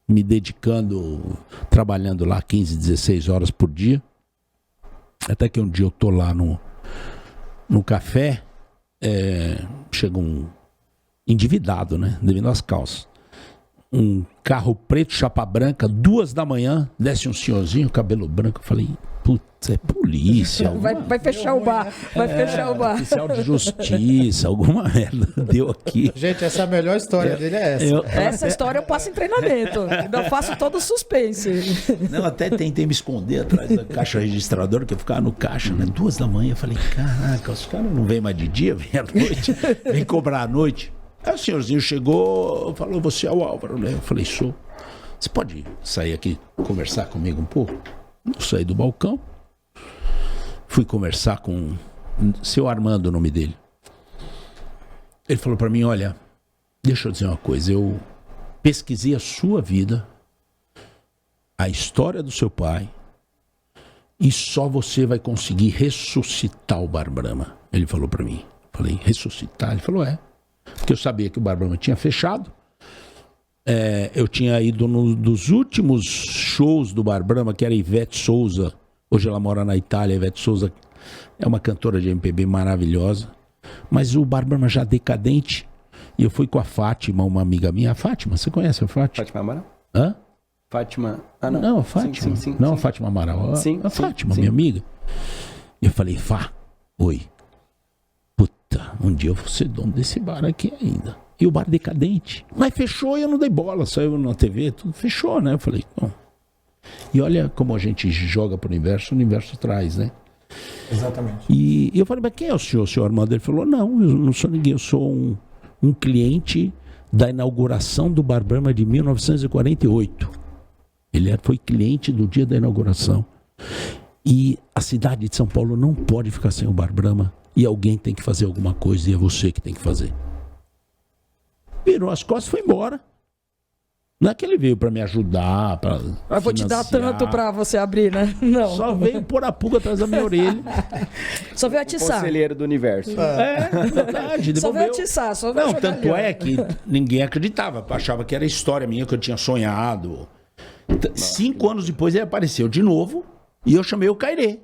S4: me dedicando, trabalhando lá 15, 16 horas por dia. Até que um dia eu tô lá no café, chega um endividado, né? Devido às calças. Um carro preto, chapa branca, 2 da manhã, desce um senhorzinho, cabelo branco. Eu falei, putz, é polícia.
S2: Vai fechar o bar. Vai fechar o bar.
S4: Oficial de justiça, alguma merda deu aqui.
S1: Gente, essa é a melhor história dele, é essa.
S2: Essa história eu passo em treinamento. Eu faço todo o suspense.
S4: Não, até tentei me esconder atrás da caixa registradora, que eu ficava no caixa, né? 2 da manhã, eu falei, caraca, os caras não vêm mais de dia, vêm à noite, vêm cobrar à noite. Aí o senhorzinho chegou, falou, você é o Álvaro, né? Eu falei, sou. Você pode sair aqui, conversar comigo um pouco? Eu saí do balcão, fui conversar com o seu Armando, o nome dele. Ele falou pra mim, olha, deixa eu dizer uma coisa, eu pesquisei a sua vida, a história do seu pai, e só você vai conseguir ressuscitar o Bar Brahma. Ele falou pra mim. Falei, ressuscitar? Ele falou, porque eu sabia que o Bar Brahma tinha fechado. Eu tinha ido dos últimos shows do Bar Brahma, que era Ivete Souza. Hoje ela mora na Itália. Ivete Souza é uma cantora de MPB maravilhosa. Mas o Bar Brahma já decadente. E eu fui com a Fátima, uma amiga minha. A Fátima, você conhece a Fátima?
S3: Fátima Amaral?
S4: Hã?
S3: Fátima... Ah, não.
S4: Não, a Fátima.
S3: Sim.
S4: Não, a Fátima Amaral.
S3: Sim,
S4: a Fátima, minha amiga. E eu falei, Fá, oi. Puta, um dia eu vou ser dono desse bar aqui ainda. E o bar decadente. Mas fechou e eu não dei bola. Saiu na TV, tudo fechou, né? Eu falei, bom. E olha como a gente joga pro universo, o universo traz, né?
S1: Exatamente.
S4: E eu falei, mas quem é o senhor Armando? Ele falou, não, eu não sou ninguém, eu sou um cliente da inauguração do Bar Brahma de 1948. Ele foi cliente do dia da inauguração. E a cidade de São Paulo não pode ficar sem o Bar Brahma. E alguém tem que fazer alguma coisa e é você que tem que fazer. Virou as costas e foi embora. Não é que ele veio para me ajudar, para
S2: Eu vou te dar tanto para você abrir, né? Não.
S4: Só veio pôr a pulga atrás da minha orelha.
S2: Só veio atiçar.
S3: Conselheiro do universo.
S4: É verdade.
S2: Só veio atiçar, só veio
S4: Não,
S2: jogar
S4: tanto
S2: ali, ó.
S4: é que ninguém acreditava. Achava que era história minha, que eu tinha sonhado. 5 anos depois ele apareceu de novo e eu chamei o Cairê.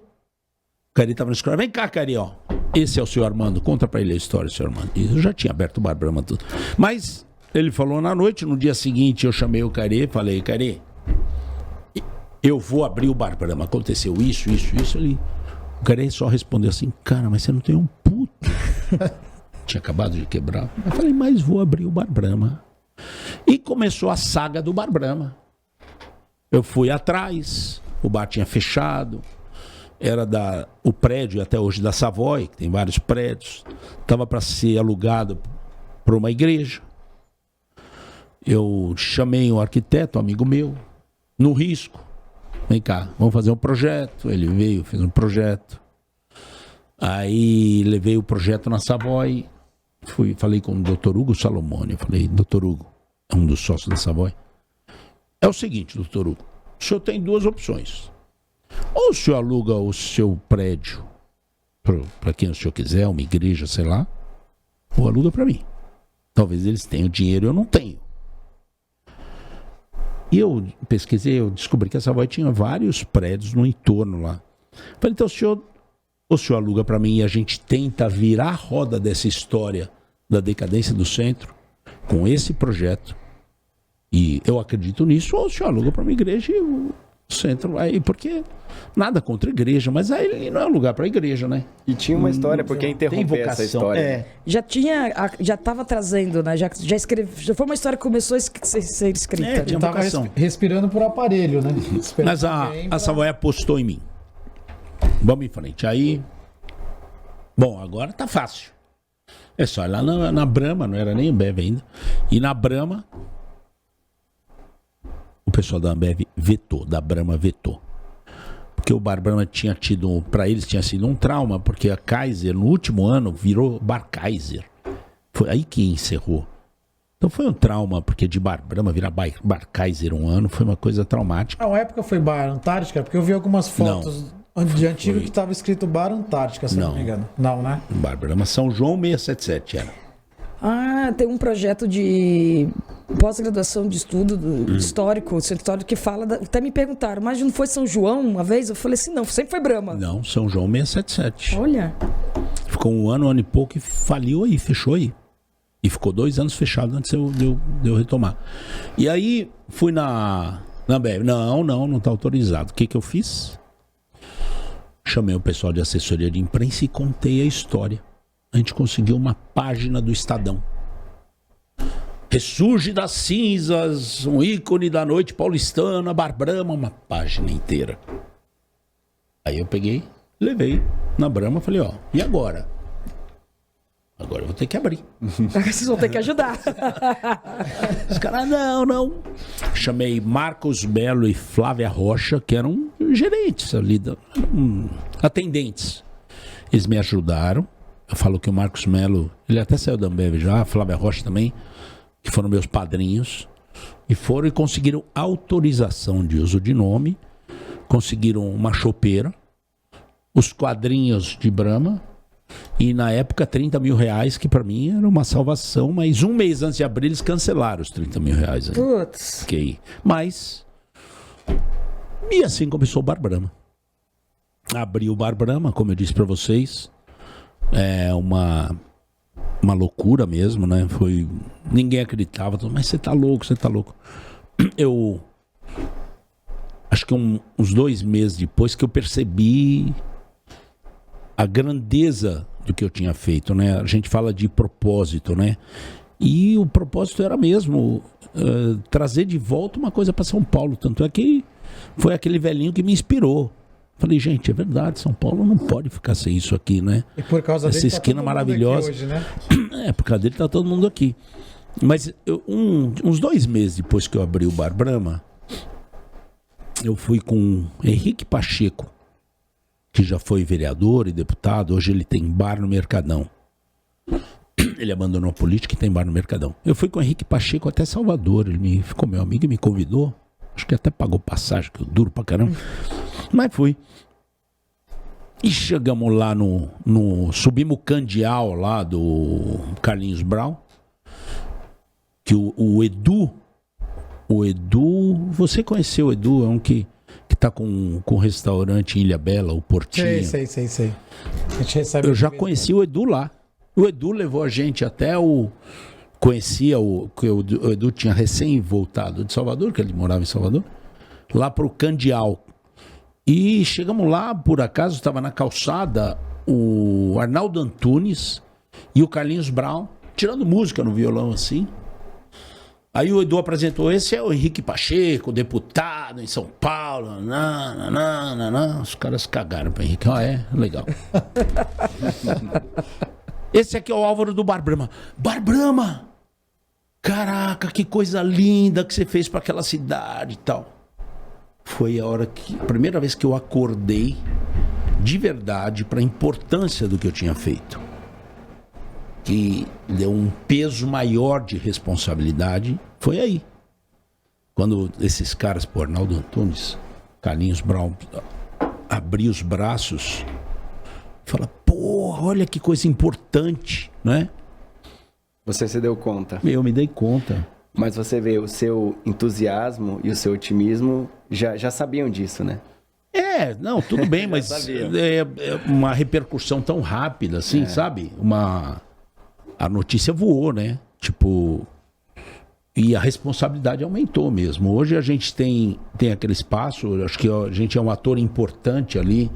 S4: O Cairê estava na escola. Vem cá, Cairê, ó. Esse é o senhor Armando. Conta para ele a história, senhor Armando. E eu já tinha aberto o Bar Brahma tudo. Mas ele falou na noite, no dia seguinte eu chamei o Cairê e falei, Cairê, eu vou abrir o Bar Brahma. Aconteceu isso ali. O Cairê só respondeu assim, cara, mas você não tem um puto. Tinha acabado de quebrar. Eu falei, mas vou abrir o Bar Brahma. E começou a saga do Bar Brahma. Eu fui atrás, o bar tinha fechado, era o prédio até hoje da Savoy, que tem vários prédios, estava para ser alugado para uma igreja. Eu chamei um arquiteto, um amigo meu, no risco. Vem cá, vamos fazer um projeto. Ele veio, fez um projeto. Aí levei o projeto na Savoy. Falei com o Dr. Hugo Salomone. Eu falei, Dr. Hugo, é um dos sócios da Savoy. É o seguinte, doutor Hugo, o senhor tem 2 opções. Ou o senhor aluga o seu prédio para quem o senhor quiser, uma igreja, sei lá, ou aluga para mim. Talvez eles tenham dinheiro e eu não tenho. E eu pesquisei, eu descobri que a Savoy tinha vários prédios no entorno lá. Falei, então o senhor aluga para mim e a gente tenta virar a roda dessa história da decadência do centro com esse projeto. E eu acredito nisso, ou o senhor aluga para uma igreja e o centro aí, porque nada contra a igreja, mas aí não é lugar para a igreja, né?
S3: E tinha uma história, porque interromper essa história.
S2: Já estava trazendo, né? Já foi uma história que começou a ser escrita.
S1: Já estava respirando por aparelho, né?
S4: Mas a Savoy apostou em mim. Vamos em frente. Aí, bom, agora tá fácil. É só ir lá na Brahma, não era nem Ambev ainda. E na Brahma, o pessoal da Ambev vetou, da Brahma vetou. Porque o Bar Brahma tinha tido, para eles tinha sido um trauma, porque a Kaiser, no último ano, virou Bar Kaiser. Foi aí que encerrou. Então foi um trauma, porque de Bar Brahma virar Bar Kaiser um ano, foi uma coisa traumática.
S1: Na época foi Bar Antártica, porque eu vi algumas fotos de antigo que estava escrito Bar Antártica, se não me engano. Não, né?
S4: Bar Brahma São João 677 era.
S2: Ah, tem um projeto de pós-graduação de estudo histórico, centro histórico, que fala... Até me perguntaram, mas não foi São João uma vez? Eu falei assim, não, sempre foi Brahma.
S4: Não, São João 677.
S2: Olha.
S4: Ficou um ano e pouco e faliu aí, fechou aí. E ficou 2 anos fechado antes de eu retomar. E aí fui na Ambev. Não tá autorizado. O que eu fiz? Chamei o pessoal de assessoria de imprensa e contei a história. A gente conseguiu uma página do Estadão. Ressurge das cinzas, um ícone da noite paulistana, Bar Brahma, uma página inteira. Aí eu peguei, levei na Brahma, falei, ó, e agora? Agora eu vou ter que abrir.
S2: Vocês vão ter que ajudar.
S4: Os caras, não. Chamei Marcos Melo e Flávia Rocha, que eram gerentes ali, atendentes. Eles me ajudaram. Eu falo que o Marcos Melo, ele até saiu da Ambev já, a Flávia Rocha também, que foram meus padrinhos, e foram e conseguiram autorização de uso de nome, conseguiram uma chopeira, os quadrinhos de Brahma, e na época 30 mil reais, que pra mim era uma salvação, mas um mês antes de abrir eles cancelaram os 30 mil reais.
S2: Putz.
S4: Okay. Mas, e assim começou o Bar Brahma. Abri o Bar Brahma, como eu disse pra vocês, é uma loucura mesmo, né? Ninguém acreditava, mas você tá louco. Eu acho que uns 2 meses depois que eu percebi a grandeza do que eu tinha feito, né? A gente fala de propósito, né? E o propósito era mesmo trazer de volta uma coisa para São Paulo. Tanto é que foi aquele velhinho que me inspirou. Falei, gente, é verdade, São Paulo não pode ficar sem isso aqui, né?
S1: E por causa dele
S4: essa esquina
S1: tá todo mundo
S4: maravilhosa.
S1: aqui hoje, né?
S4: Por causa dele tá todo mundo aqui. Mas uns 2 meses depois que eu abri o Bar Brahma, eu fui com Henrique Pacheco, que já foi vereador e deputado. Hoje ele tem bar no Mercadão. Ele abandonou a política e tem bar no Mercadão. Eu fui com o Henrique Pacheco até Salvador. Ele ficou meu amigo e me convidou. Acho que até pagou passagem, que eu duro pra caramba. Mas fui. E chegamos lá subimos o Candial lá do Carlinhos Brown. Que o Edu, você conheceu o Edu? É um que tá com restaurante em Ilha Bela, o Portinho.
S1: Sei. A gente recebe.
S4: Eu já conheci o Edu lá. O Edu levou a gente até o Edu tinha recém voltado de Salvador, que ele morava em Salvador, lá pro Candial. E chegamos lá, por acaso, estava na calçada o Arnaldo Antunes e o Carlinhos Brown, tirando música no violão assim. Aí o Edu apresentou, esse é o Henrique Pacheco, deputado em São Paulo. Os caras cagaram para Henrique. Legal. Esse aqui é o Álvaro do Bar Brahma. Bar Brahma! Caraca, que coisa linda que você fez para aquela cidade e tal. Foi a primeira vez que eu acordei de verdade para a importância do que eu tinha feito. Que deu um peso maior de responsabilidade. Foi aí. Quando esses caras, Arnaldo Antunes, Carlinhos Brown, abriu os braços, fala, porra, olha que coisa importante, né?
S3: Você se deu conta.
S4: Eu me dei conta.
S3: Mas você vê, o seu entusiasmo e o seu otimismo já sabiam disso, né?
S4: Não, tudo bem, mas é uma repercussão tão rápida assim, sabe? A notícia voou, né? Tipo, e a responsabilidade aumentou mesmo. Hoje a gente tem aquele espaço, acho que a gente é um ator importante ali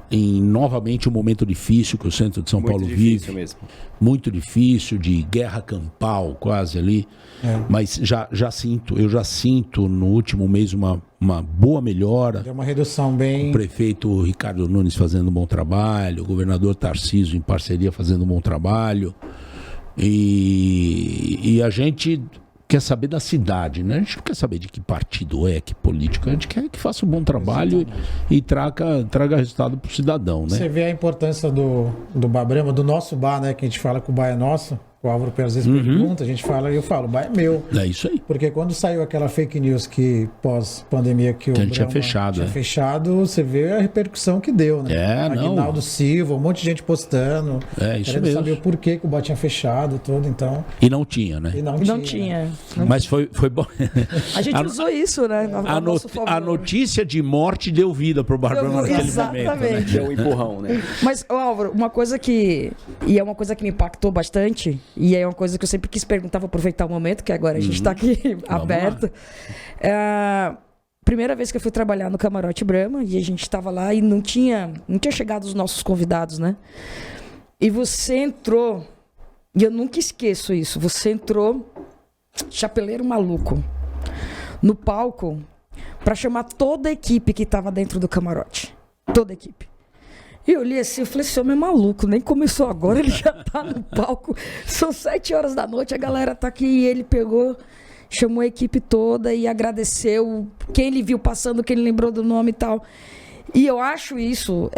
S4: em novamente um momento difícil que o centro de São Paulo vive. Mesmo. Muito difícil, de guerra campal quase ali. Mas eu já sinto no último mês uma boa melhora.
S1: Deu uma redução bem...
S4: O prefeito Ricardo Nunes fazendo um bom trabalho, o governador Tarcísio em parceria fazendo um bom trabalho. E a gente quer saber da cidade, né? A gente não quer saber de que partido que político. A gente quer que faça um bom trabalho e traga resultado para o cidadão, né?
S1: Você vê a importância do Bar Brahma, do nosso bar, né? Que a gente fala que o bar é nosso. O Álvaro às vezes pergunta, a gente fala e eu falo, o bar é meu.
S4: É isso aí.
S1: Porque quando saiu aquela fake news que pós-pandemia que o
S4: Brahma tinha fechado,
S1: você vê a repercussão que deu, né? Aguinaldo Silva, um monte de gente postando.
S4: Isso mesmo.
S1: Saber o porquê que o bar tinha fechado, tudo, então...
S4: E não tinha, né?
S2: E não tinha.
S4: Mas foi bom.
S2: A gente usou isso, né?
S4: A notícia de morte deu vida pro Bar Brahma naquele
S2: exatamente.
S4: momento. Né?
S3: Deu um empurrão, né?
S2: Mas, Álvaro, uma coisa que... E é uma coisa que me impactou bastante, e é uma coisa que eu sempre quis perguntar, vou aproveitar o momento, que agora a gente está aqui aberto. Primeira vez que eu fui trabalhar no Camarote Brahma, e a gente estava lá e não tinha chegado os nossos convidados, né? E você entrou, e eu nunca esqueço isso, você entrou chapeleiro maluco no palco para chamar toda a equipe que estava dentro do camarote. Toda a equipe. E eu olhei assim, eu falei, esse homem é maluco, nem começou agora, ele já tá no palco. São 7 horas da noite, a galera tá aqui, e ele pegou, chamou a equipe toda e agradeceu quem ele viu passando, quem ele lembrou do nome e tal. E eu acho isso,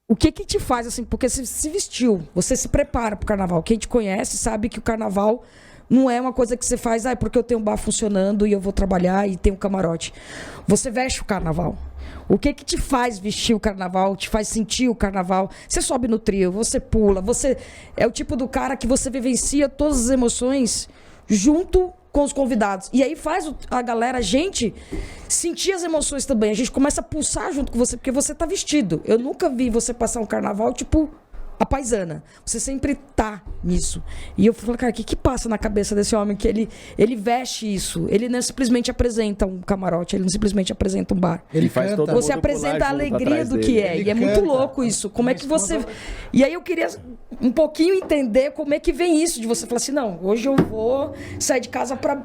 S2: o que te faz assim, porque você se vestiu, você se prepara pro carnaval. Quem te conhece sabe que o carnaval não é uma coisa que você faz, porque eu tenho um bar funcionando e eu vou trabalhar e tenho um camarote. Você veste o carnaval. O que te faz vestir o carnaval, te faz sentir o carnaval? Você sobe no trio, você pula, você é o tipo do cara que você vivencia todas as emoções junto com os convidados. E aí faz a galera, a gente, sentir as emoções também. A gente começa a pulsar junto com você, porque você tá vestido. Eu nunca vi você passar um carnaval, tipo, a paisana. Você sempre tá nisso. E eu falo, cara, o que passa na cabeça desse homem que ele veste isso? Ele não simplesmente apresenta um camarote, ele não simplesmente apresenta um bar.
S1: Ele
S3: faz
S1: canta.
S3: todo
S2: Você
S3: mundo
S2: apresenta
S3: pular
S2: a
S3: junto
S2: alegria
S3: atrás
S2: do
S3: dele.
S2: que é.
S1: Ele
S2: E é muito
S1: canta.
S2: louco isso. Como é que
S1: Mas
S2: você...
S1: quando-
S2: E aí eu queria um pouquinho entender como é que vem isso, de você falar assim, não, hoje eu vou sair de casa pra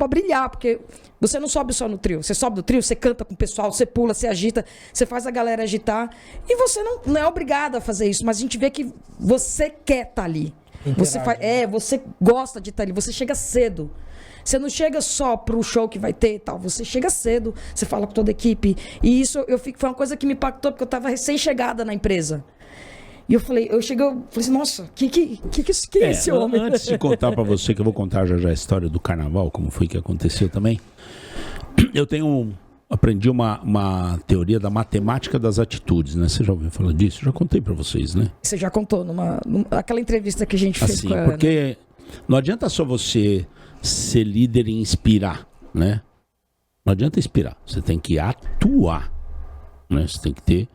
S2: brilhar, porque você não sobe só no trio. Você sobe no trio, você canta com o pessoal, você pula, você agita, você faz a galera agitar. E você não é obrigado a fazer isso, mas a gente vê que você quer estar ali. Você você gosta de estar ali, você chega cedo. Você não chega só pro show que vai ter e tal, você chega cedo, você fala com toda a equipe. E isso foi uma coisa que me impactou, porque eu estava recém-chegada na empresa. E eu falei assim, nossa, que é esse homem?
S4: Antes de contar pra você, que eu vou contar já a história do carnaval, como foi que aconteceu também, eu aprendi uma teoria da matemática das atitudes, né? Você já ouviu falar disso? Eu já contei pra vocês, né?
S2: Você já contou naquela entrevista que a gente fez
S4: Assim,
S2: com a
S4: porque não adianta só você ser líder e inspirar, né? Não adianta inspirar, você tem que atuar, né? Você tem que ter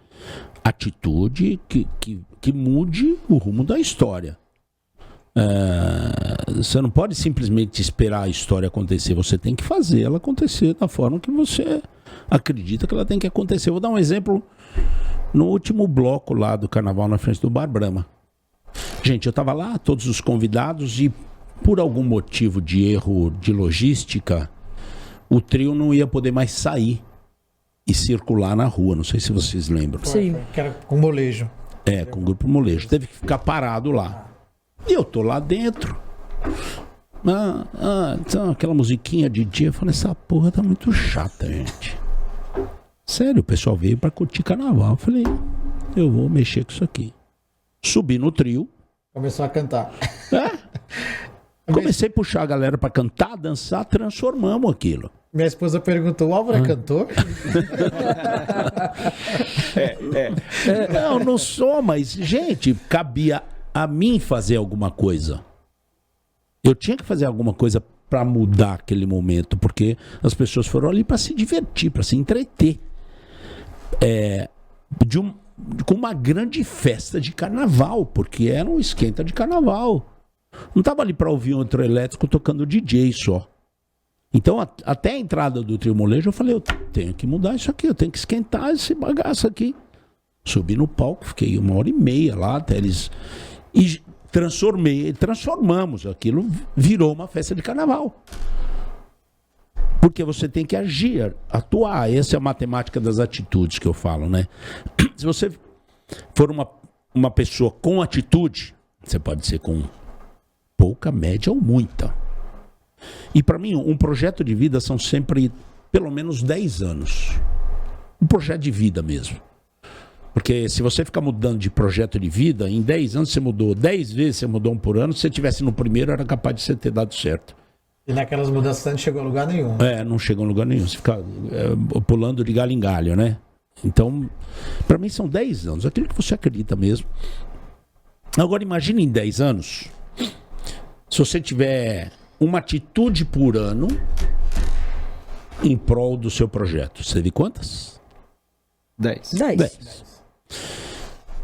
S4: atitude que mude o rumo da história. Você não pode simplesmente esperar a história acontecer, você tem que fazer ela acontecer da forma que você acredita que ela tem que acontecer. Vou dar um exemplo no último bloco lá do carnaval na frente do Bar Brahma. Gente, eu estava lá, todos os convidados, e por algum motivo de erro de logística, o trio não ia poder mais sair e circular na rua. Não sei se vocês lembram.
S2: Sim.
S1: Que era com molejo.
S4: Com o grupo molejo. Teve que ficar parado lá. E eu tô lá dentro. Então, aquela musiquinha de dia. Eu falei, essa porra tá muito chata, gente. Sério, o pessoal veio pra curtir carnaval. Eu falei, eu vou mexer com isso aqui. Subi no trio.
S1: Começou a cantar.
S4: Comecei a puxar a galera pra cantar, dançar, transformamos aquilo.
S1: Minha esposa perguntou, o Álvaro é cantor?
S4: Não sou, mas, gente, cabia a mim fazer alguma coisa. Eu tinha que fazer alguma coisa pra mudar aquele momento, porque as pessoas foram ali pra se divertir, pra se entreter. Com uma grande festa de carnaval, porque era um esquenta de carnaval. Não tava ali pra ouvir um trio elétrico tocando DJ só. Então, até a entrada do trio molejo, eu falei, eu tenho que mudar isso aqui, eu tenho que esquentar esse bagaço aqui. Subi no palco, fiquei 1h30 lá, até eles... E transformamos aquilo, virou uma festa de carnaval. Porque você tem que agir, atuar. Essa é a matemática das atitudes que eu falo, né? Se você for uma pessoa com atitude, você pode ser com pouca, média ou muita. E para mim, um projeto de vida são sempre pelo menos 10 anos. Um projeto de vida mesmo. Porque se você ficar mudando de projeto de vida, em 10 anos você mudou 10 vezes, você mudou um por ano. Se você tivesse no primeiro, era capaz de você ter dado certo.
S1: E naquelas mudanças não chegou a lugar nenhum.
S4: Não chegou a lugar nenhum. Você fica pulando de galho em galho, né? Então, para mim são 10 anos. Aquilo que você acredita mesmo. Agora imagine em 10 anos, se você tiver uma atitude por ano em prol do seu projeto. Você teve quantas?
S3: 10.
S2: 10.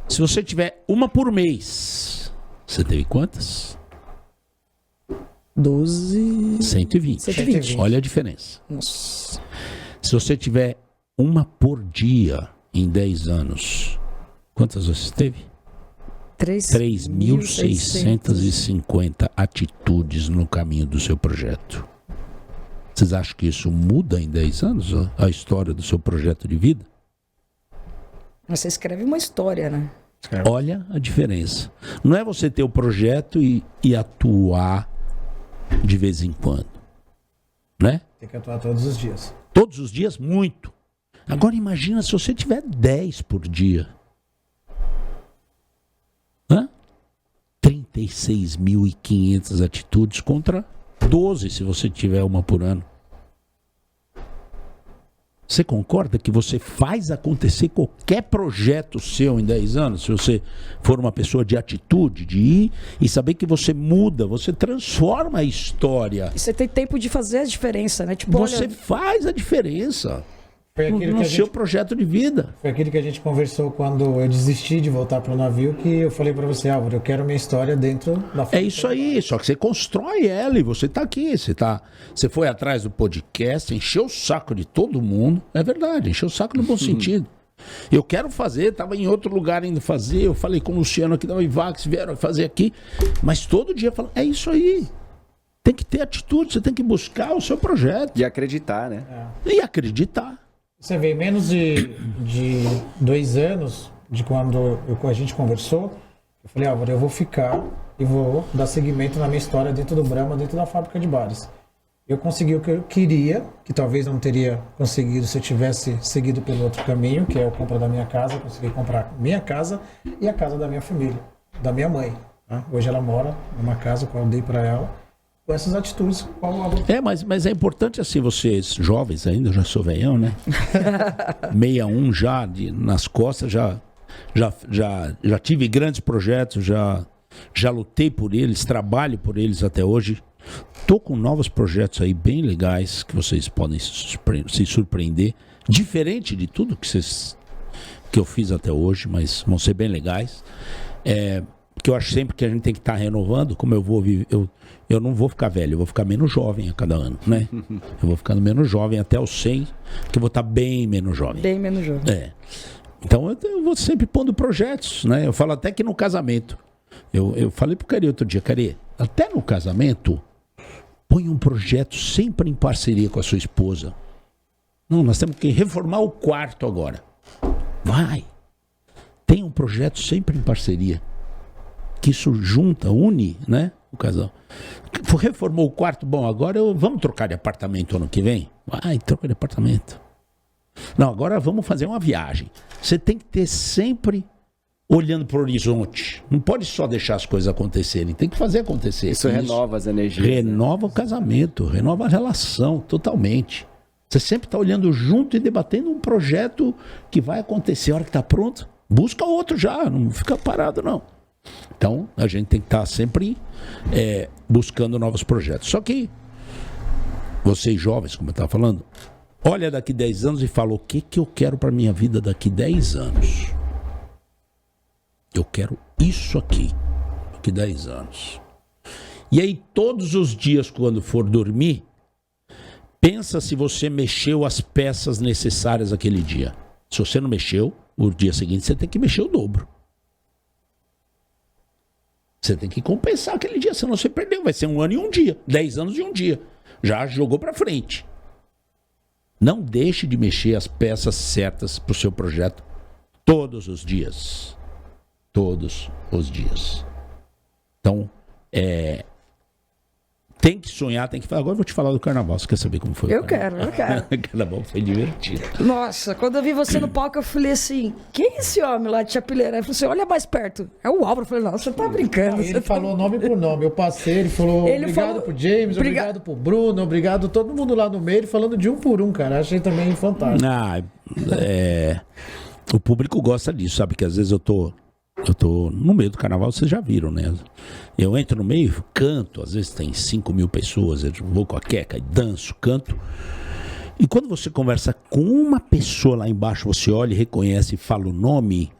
S4: Se você tiver uma por mês, você teve quantas?
S2: 12...
S4: 120.
S2: 120.
S4: Olha a diferença.
S2: Nossa.
S4: Se você tiver uma por dia em 10 anos, quantas você teve? 3.650 atitudes no caminho do seu projeto. Vocês acham que isso muda em 10 anos a história do seu projeto de vida?
S2: Mas você escreve uma história, né?
S4: Olha a diferença. Não é você ter o projeto e atuar de vez em quando, né?
S1: Tem que atuar todos os dias.
S4: Todos os dias, muito. Agora imagina se você tiver 10 por dia. 36.500 atitudes contra 12 se você tiver uma por ano. Você concorda que você faz acontecer qualquer projeto seu em 10 anos? Se você for uma pessoa de atitude, de ir e saber que você muda, você transforma a história.
S2: E você tem tempo de fazer a diferença, né? Tipo,
S4: Você faz a diferença. no seu projeto de vida.
S1: Foi aquilo que a gente conversou quando eu desisti de voltar para o navio, que eu falei para você, Álvaro, eu quero minha história dentro da fábrica.
S4: É isso aí, só que você constrói ela e você tá aqui, você foi atrás do podcast, encheu o saco de todo mundo, é verdade, encheu o saco no bom sentido. Eu quero fazer, estava em outro lugar indo fazer, eu falei com o Luciano aqui da Vivax, vieram fazer aqui, mas todo dia falando, é isso aí. Tem que ter atitude, você tem que buscar o seu projeto.
S3: E acreditar, né?
S4: E acreditar.
S1: Você vê, menos de 2 anos de quando a gente conversou, eu falei, Álvaro, eu vou ficar e vou dar seguimento na minha história dentro do Brahma, dentro da fábrica de bares. Eu consegui o que eu queria, que talvez não teria conseguido se eu tivesse seguido pelo outro caminho, que é a compra da minha casa. Eu consegui comprar minha casa e a casa da minha família, da minha mãe. Tá? Hoje ela mora numa casa que eu dei para ela, com essas atitudes.
S4: Mas é importante assim, vocês jovens ainda, eu já sou velhão, né? 61 já, nas costas, já tive grandes projetos, já lutei por eles, trabalho por eles até hoje. Tô com novos projetos aí bem legais que vocês podem se surpreender. Diferente de tudo que eu fiz até hoje, mas vão ser bem legais. Porque eu acho sempre que a gente tem que estar renovando. Como eu vou viver, eu não vou ficar velho, eu vou ficar menos jovem a cada ano, né? Eu vou ficando menos jovem até os 100, que eu vou estar bem menos jovem.
S2: Bem menos jovem.
S4: Então eu vou sempre pondo projetos, né? Eu falo até que no casamento. Eu falei pro Cari outro dia, Cari, até no casamento, põe um projeto sempre em parceria com a sua esposa. Não, nós temos que reformar o quarto agora. Vai. Tem um projeto sempre em parceria. Que isso une, né? O casal. Reformou o quarto, bom, agora vamos trocar de apartamento ano que vem? Vai, troca de apartamento. Não, agora vamos fazer uma viagem. Você tem que ter sempre olhando para o horizonte. Não pode só deixar as coisas acontecerem, tem que fazer acontecer.
S3: Isso renova as energias.
S4: Renova o casamento, renova a relação totalmente. Você sempre está olhando junto e debatendo um projeto que vai acontecer. A hora que está pronto, busca outro já, não fica parado não. Então, a gente tem que estar sempre buscando novos projetos. Só que, vocês jovens, como eu estava falando, olha daqui 10 anos e fala, o que eu quero para minha vida daqui 10 anos? Eu quero isso aqui, daqui 10 anos. E aí, todos os dias, quando for dormir, pensa se você mexeu as peças necessárias aquele dia. Se você não mexeu, o dia seguinte você tem que mexer o dobro. Você tem que compensar aquele dia, senão você perdeu. Vai ser 1 ano e 1 dia, 10 anos e 1 dia. Já jogou para frente. Não deixe de mexer as peças certas para o seu projeto todos os dias. Todos os dias. Então, tem que sonhar, tem que falar. Agora eu vou te falar do carnaval. Você quer saber como foi?
S2: Eu quero.
S4: O carnaval foi divertido.
S2: Nossa, quando eu vi você no palco, eu falei assim, quem é esse homem lá de Chapeleira? Ele falou assim, olha mais perto. É o Álvaro. Eu falei, não, você tá brincando.
S1: Ele falou nome por nome. Eu passei, ele falou obrigado pro James, obrigado pro Bruno, obrigado todo mundo lá no meio, falando de um por um, cara. Achei também fantástico.
S4: O público gosta disso, sabe? Que às vezes eu tô no meio do carnaval, vocês já viram, né? Eu entro no meio, canto, às vezes tem 5.000 pessoas, eu vou com a queca e danço, canto. E quando você conversa com uma pessoa lá embaixo, você olha e reconhece e fala o nome,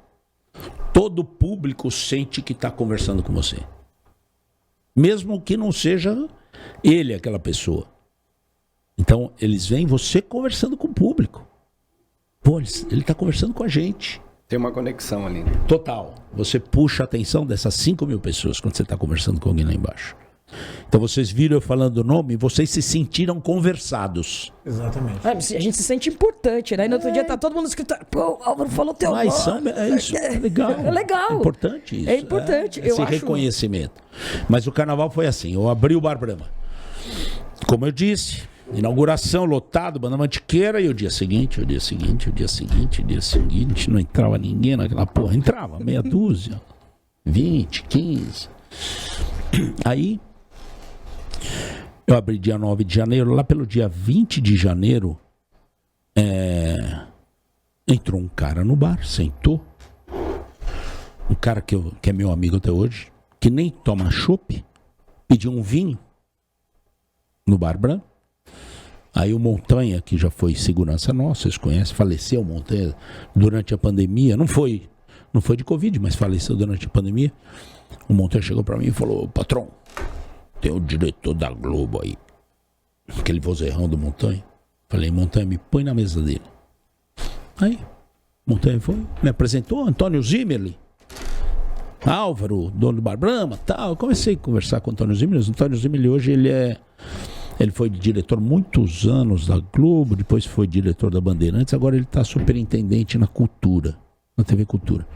S4: todo o público sente que está conversando com você. Mesmo que não seja ele aquela pessoa. Então, eles veem você conversando com o público. Pô, ele está conversando com a gente.
S3: Tem uma conexão ali. Né?
S4: Total. Você puxa a atenção dessas 5.000 pessoas quando você está conversando com alguém lá embaixo. Então vocês viram eu falando o nome, vocês se sentiram conversados.
S1: Exatamente.
S2: A gente se sente importante, né? E no outro dia tá todo mundo escutando. Pô, o Álvaro falou teu nome.
S4: Isso é legal.
S2: É legal.
S4: É importante isso.
S2: É importante.
S4: Esse reconhecimento. Mas o carnaval foi assim, eu abri o Bar Brahma. Como eu disse, inauguração, lotado, banda mantiqueira, e o dia seguinte, não entrava ninguém naquela porra. Entrava, meia dúzia, 20, 15. Aí, eu abri dia 9 de janeiro, lá pelo dia 20 de janeiro, entrou um cara no bar, sentou. Um cara que é meu amigo até hoje, que nem toma chopp, pediu um vinho no Bar Brahma. Aí o Montanha, que já foi segurança nossa, vocês conhecem, faleceu o Montanha durante a pandemia. Não foi de Covid, mas faleceu durante a pandemia. O Montanha chegou pra mim e falou: patrão, tem o diretor da Globo aí, aquele vozeirão do Montanha. Falei: Montanha, me põe na mesa dele. Aí, Montanha foi, me apresentou, Antônio Zimmerli, Álvaro, dono do Bar Brahma, tal. Eu comecei a conversar com o Antônio Zimmerli. O Antônio Zimmerli hoje ele foi diretor muitos anos da Globo, depois foi diretor da Bandeirantes, agora ele está superintendente na Cultura, na TV Cultura.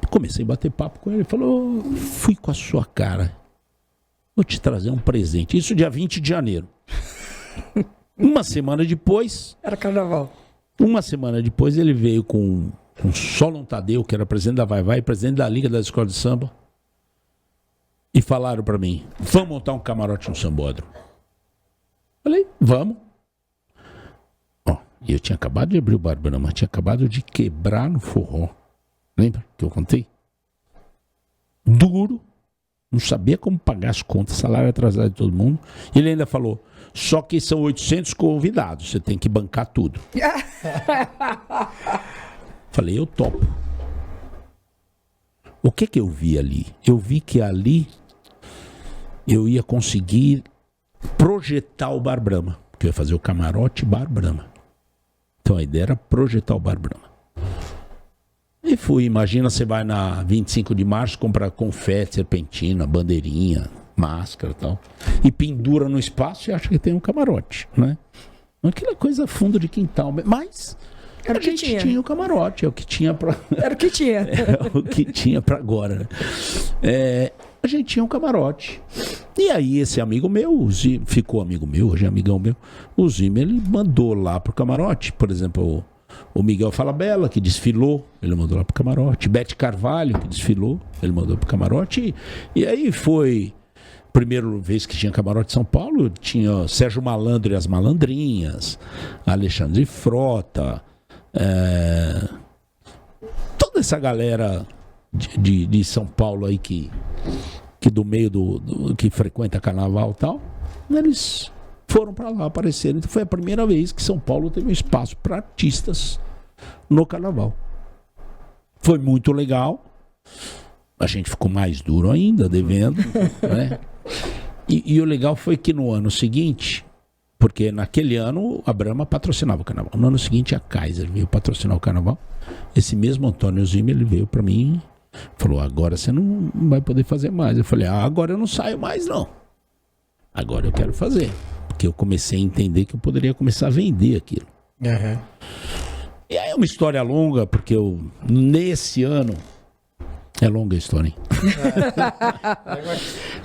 S4: Comecei a bater papo com ele, ele falou: fui com a sua cara, vou te trazer um presente. Isso dia 20 de janeiro. Uma semana depois...
S2: Era carnaval.
S4: Uma semana depois ele veio com Solon Tadeu, que era presidente da Vai Vai, presidente da Liga das Escolas de Samba, e falaram pra mim: vamos montar um camarote no Sambódromo. Falei: vamos. Ó, e eu tinha acabado de abrir o Bar Brahma, tinha acabado de quebrar no forró. Lembra que eu contei? Duro, não sabia como pagar as contas, salário atrasado de todo mundo. Ele ainda falou: só que são 800 convidados, você tem que bancar tudo. Falei: eu topo. O que eu vi ali? Eu vi que ali eu ia conseguir projetar o Bar Brahma, porque eu ia fazer o camarote Bar Brahma. Então a ideia era projetar o Bar Brahma. E fui, imagina, você vai na 25 de março, compra confete, serpentina, bandeirinha, máscara e tal, e pendura no espaço e acha que tem um camarote, né? Aquela coisa fundo de quintal, mas
S2: Era
S4: a gente tinha o camarote, é o que tinha pra...
S2: Era o que tinha.
S4: É o que tinha pra agora, né? A gente tinha um camarote. E aí esse amigo meu, ficou amigo meu, hoje é amigão meu, o Zimmer, ele mandou lá pro camarote, por exemplo, o Miguel Falabella, que desfilou, ele mandou lá pro camarote. Bete Carvalho, que desfilou, ele mandou pro camarote. E aí foi... Primeira vez que tinha camarote em São Paulo, tinha Sérgio Malandro e as Malandrinhas, Alexandre Frota, toda essa galera de São Paulo aí que do meio que frequenta carnaval e tal, eles foram para lá, apareceram. Então foi a primeira vez que São Paulo teve um espaço para artistas no carnaval. Foi muito legal. A gente ficou mais duro ainda, devendo, né? E o legal foi que no ano seguinte, porque naquele ano a Brahma patrocinava o carnaval. No ano seguinte a Kaiser veio patrocinar o carnaval. Esse mesmo Antônio Zimmer, ele veio para mim e falou: agora você não vai poder fazer mais. Eu falei: agora eu não saio mais não. Agora eu quero fazer. Porque eu comecei a entender que eu poderia começar a vender aquilo.
S1: Uhum.
S4: E aí é uma história longa, porque nesse ano... É longa a história, hein?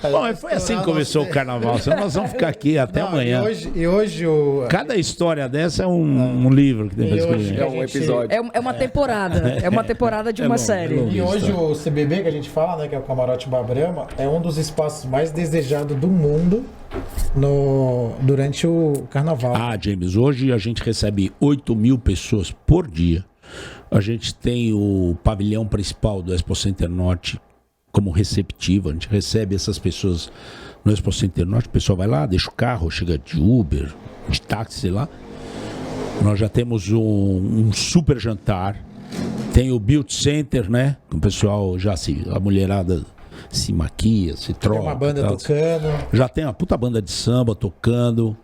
S4: Bom, foi assim que começou o carnaval. Senão nós vamos ficar aqui até amanhã.
S1: E hoje
S4: cada história dessa é um livro que tem pra escrever.
S3: É um episódio.
S2: É uma temporada. É uma temporada de uma série.
S1: E hoje o CBB, que a gente fala, né, que é o Camarote Bar Brahma, é um dos espaços mais desejados do mundo durante o carnaval.
S4: Ah, James, hoje a gente recebe 8.000 pessoas por dia. A gente tem o pavilhão principal do Expo Center Norte como receptivo. A gente recebe essas pessoas no Expo Center Norte. O pessoal vai lá, deixa o carro, chega de Uber, de táxi, sei lá. Nós já temos um super jantar. Tem o Beauty Center, né? O pessoal a mulherada se maquia, se troca.
S1: Tem uma banda tocando.
S4: Já tem uma puta banda de samba tocando.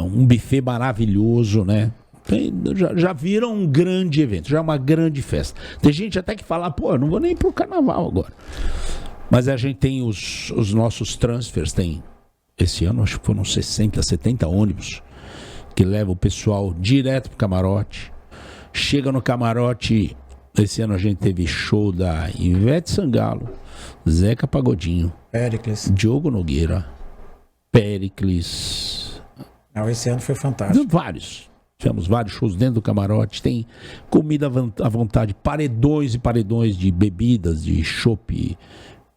S4: Um buffet maravilhoso, né? Já viram um grande evento, já é uma grande festa. Tem gente até que fala: pô, eu não vou nem pro carnaval agora. Mas a gente tem os nossos transfers. Tem, esse ano acho que foram 60, 70 ônibus que levam o pessoal direto pro camarote. Chega no camarote. Esse ano a gente teve show da Ivete Sangalo, Zeca Pagodinho,
S1: Péricles,
S4: Diogo Nogueira, Péricles.
S1: Esse ano foi fantástico.
S4: Tivemos vários shows dentro do camarote. Tem comida à vontade, paredões e paredões de bebidas, de chopp,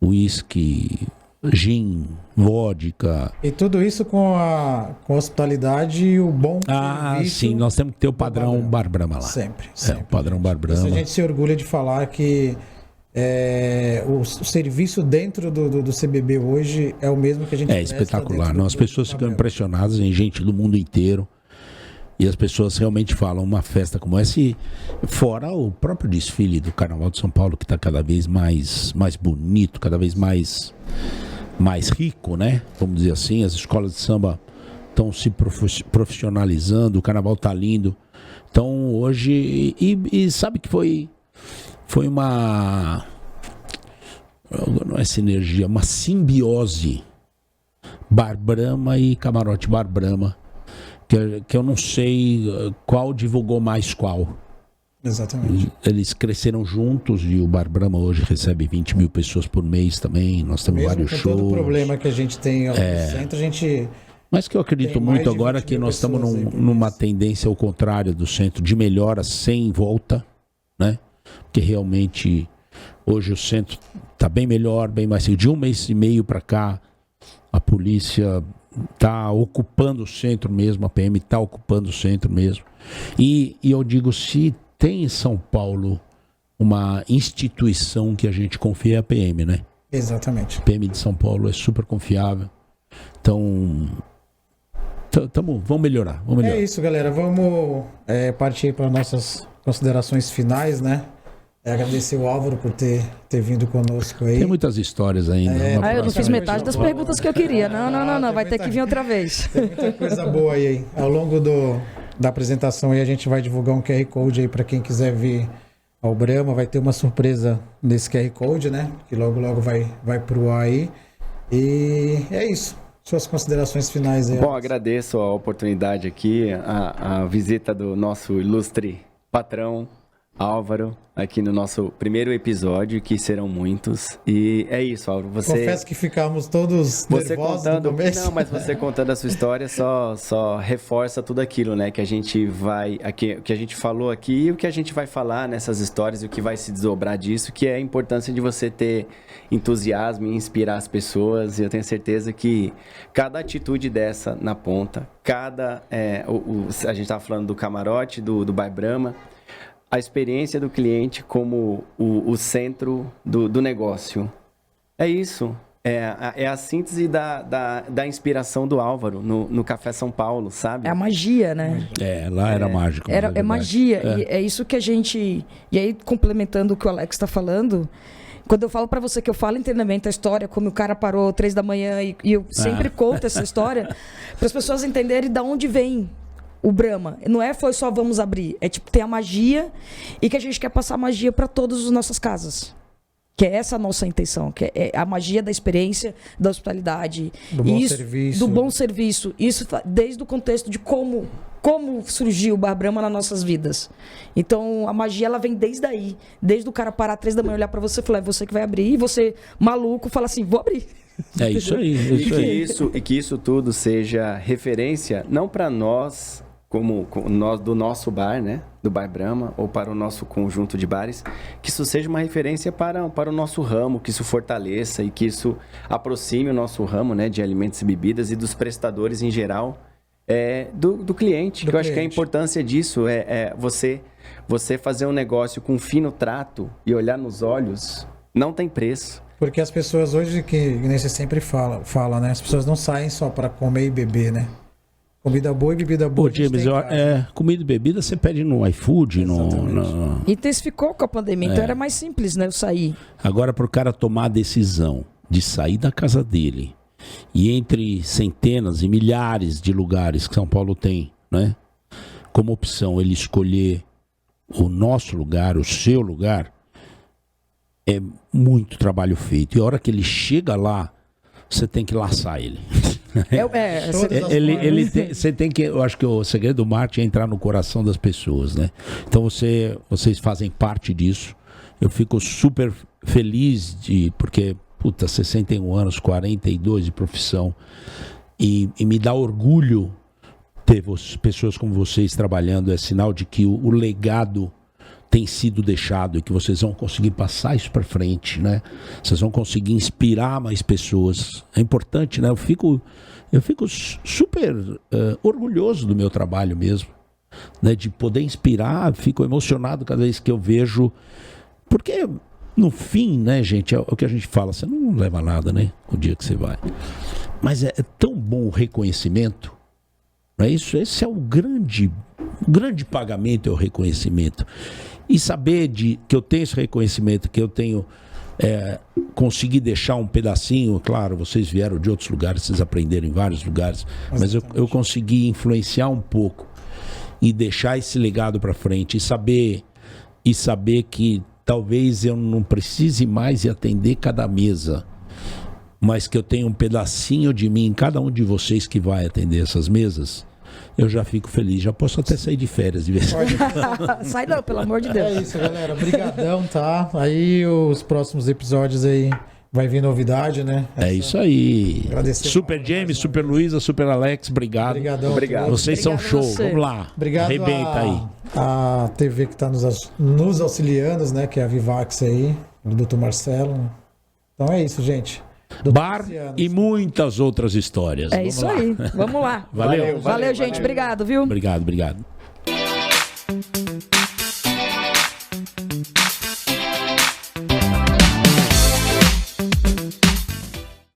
S4: uísque, gin, vodka.
S1: E tudo isso com a hospitalidade e o bom
S4: serviço. Sim, nós temos que ter o padrão Bar Brahma lá.
S1: Sempre.
S4: O padrão Bar Brahma.
S1: Isso a gente se orgulha de falar que o serviço dentro do CBB hoje é o mesmo que a gente
S4: É
S1: presta
S4: espetacular.
S1: dentro
S4: Não, as pessoas ficam
S1: Barbrama.
S4: impressionadas em gente do mundo inteiro. E as pessoas realmente falam uma festa como essa, e fora o próprio desfile do Carnaval de São Paulo, que está cada vez mais bonito, cada vez mais rico, né? Vamos dizer assim, as escolas de samba estão se profissionalizando, o Carnaval está lindo. Então hoje, e sabe que foi uma, não é sinergia, uma simbiose Barbrama e Camarote Barbrama, que eu não sei qual divulgou mais qual.
S1: Exatamente.
S4: Eles cresceram juntos e o Barbrama hoje recebe 20 mil pessoas por mês também. Nós temos
S1: Mesmo
S4: vários
S1: com
S4: shows.
S1: todo o problema que a gente tem no centro, a gente...
S4: Mas que eu acredito
S1: Tem mais
S4: muito
S1: de
S4: agora
S1: 20
S4: que
S1: mil
S4: nós estamos
S1: pessoas aí por
S4: numa
S1: mês.
S4: tendência ao contrário do centro, de melhora sem volta, né? Porque realmente hoje o centro está bem melhor, bem mais. De um mês e meio para cá, a polícia está ocupando o centro mesmo, a PM está ocupando o centro mesmo. E eu digo, se tem em São Paulo uma instituição que a gente confia, é a PM, né?
S1: Exatamente.
S4: A PM de São Paulo é super confiável. Então, vamos melhorar.
S1: É isso, galera. Vamos partir para nossas considerações finais, né? Agradecer o Álvaro por ter vindo conosco aí.
S4: Tem muitas histórias ainda. Uma
S2: Eu não
S4: próxima
S2: fiz
S4: vez.
S2: metade das perguntas que eu queria. Não. Vai ter que vir outra vez.
S1: Tem muita coisa boa aí. Ao longo da apresentação aí, a gente vai divulgar um QR Code aí para quem quiser vir ao Brahma. Vai ter uma surpresa nesse QR Code, né? Que logo vai pro ar aí. E é isso. Suas considerações finais aí.
S3: Bom, agradeço a oportunidade aqui, a visita do nosso ilustre patrão, Álvaro, aqui no nosso primeiro episódio, que serão muitos. E é isso, Álvaro.
S1: Confesso que ficamos todos nervosos no começo.
S3: Não, mas você contando a sua história só reforça tudo aquilo, né? Que a gente que a gente falou aqui e o que a gente vai falar nessas histórias e o que vai se desdobrar disso, que é a importância de você ter entusiasmo e inspirar as pessoas. E eu tenho certeza que cada atitude dessa na ponta, a gente estava falando do camarote, do Barbrama, a experiência do cliente como o centro do negócio. É isso. É a síntese da inspiração do Álvaro no Café São Paulo, sabe?
S2: É a magia, né?
S4: Lá era mágico.
S2: É magia. E é isso que a gente... E aí, complementando o que o Alex está falando, quando eu falo para você que eu falo em treinamento a história, como o cara parou 3 da manhã e eu sempre conto essa história, para as pessoas entenderem de onde vem o Brahma. Não foi só vamos abrir. É tipo, tem a magia e que a gente quer passar magia para todas as nossas casas. Que é essa a nossa intenção. Que é a magia da experiência, da hospitalidade.
S1: Do bom serviço.
S2: Do bom serviço. Isso desde o contexto de como surgiu o Bar Brahma nas nossas vidas. Então, a magia, ela vem desde aí. Desde o cara parar 3 da manhã, olhar para você e falar, é você que vai abrir. E você, maluco, fala assim, vou abrir.
S4: É isso aí.
S3: E que isso tudo seja referência, não para nós, como nós do nosso bar, né? Do Bar Brahma, ou para o nosso conjunto de bares, que isso seja uma referência para o nosso ramo, que isso fortaleça e que isso aproxime o nosso ramo, né? De alimentos e bebidas e dos prestadores em geral, do cliente. Que eu acho que a importância disso é você fazer um negócio com fino trato e olhar nos olhos, não tem preço.
S1: Porque as pessoas hoje, que nem você sempre fala, né? As pessoas não saem só para comer e beber, né? Comida boa e bebida boa.
S4: Pô, James, comida e bebida você pede no iFood,
S2: Intensificou com a pandemia, então era mais simples, né? Eu sair.
S4: Agora, para o cara tomar a decisão de sair da casa dele e entre centenas e milhares de lugares que São Paulo tem, né? Como opção, ele escolher o nosso lugar, o seu lugar, é muito trabalho feito. E a hora que ele chega lá, você tem que laçar ele. Você tem que... Eu acho que o segredo do marketing é entrar no coração das pessoas, né? Então vocês fazem parte disso. Eu fico super feliz porque, 61 anos, 42 de profissão. E me dá orgulho ter pessoas como vocês trabalhando. É sinal de que o legado tem sido deixado e que vocês vão conseguir passar isso para frente, né? Vocês vão conseguir inspirar mais pessoas. É importante, né? Eu fico super orgulhoso do meu trabalho mesmo, né? De poder inspirar. Fico emocionado cada vez que eu vejo, porque no fim, né, gente, é o que a gente fala, você não leva nada, né, o dia que você vai. Mas é tão bom o reconhecimento, não é isso? Esse é o grande pagamento, é o reconhecimento. E saber que eu tenho esse reconhecimento, que eu tenho... conseguir deixar um pedacinho, claro, vocês vieram de outros lugares, vocês aprenderam em vários lugares, mas eu consegui influenciar um pouco e deixar esse legado para frente e saber que talvez eu não precise mais ir atender cada mesa, mas que eu tenho um pedacinho de mim em cada um de vocês que vai atender essas mesas. Eu já fico feliz, já posso até sair de férias de vez em quando.
S2: Sai não, pelo amor de Deus.
S1: É isso, galera. Obrigadão, tá? Aí os próximos episódios aí vai vir novidade, né?
S4: É isso aí.
S1: Agradecer.
S4: Super James, Super Luísa, Super Alex, obrigado.
S1: Obrigadão.
S3: Obrigado.
S4: Vocês são
S2: Obrigado
S4: show,
S2: você.
S4: vamos lá.
S1: Obrigado
S4: Arrebenta aí.
S1: a TV que está nos auxiliando, né? Que é a Vivax aí, do Dr. Marcelo. Então é isso, gente.
S4: Bar e muitas outras histórias.
S2: É
S4: Vamos
S2: isso
S4: lá.
S2: aí. Vamos lá.
S4: Valeu.
S2: Valeu, gente. Obrigado, viu?
S4: Obrigado.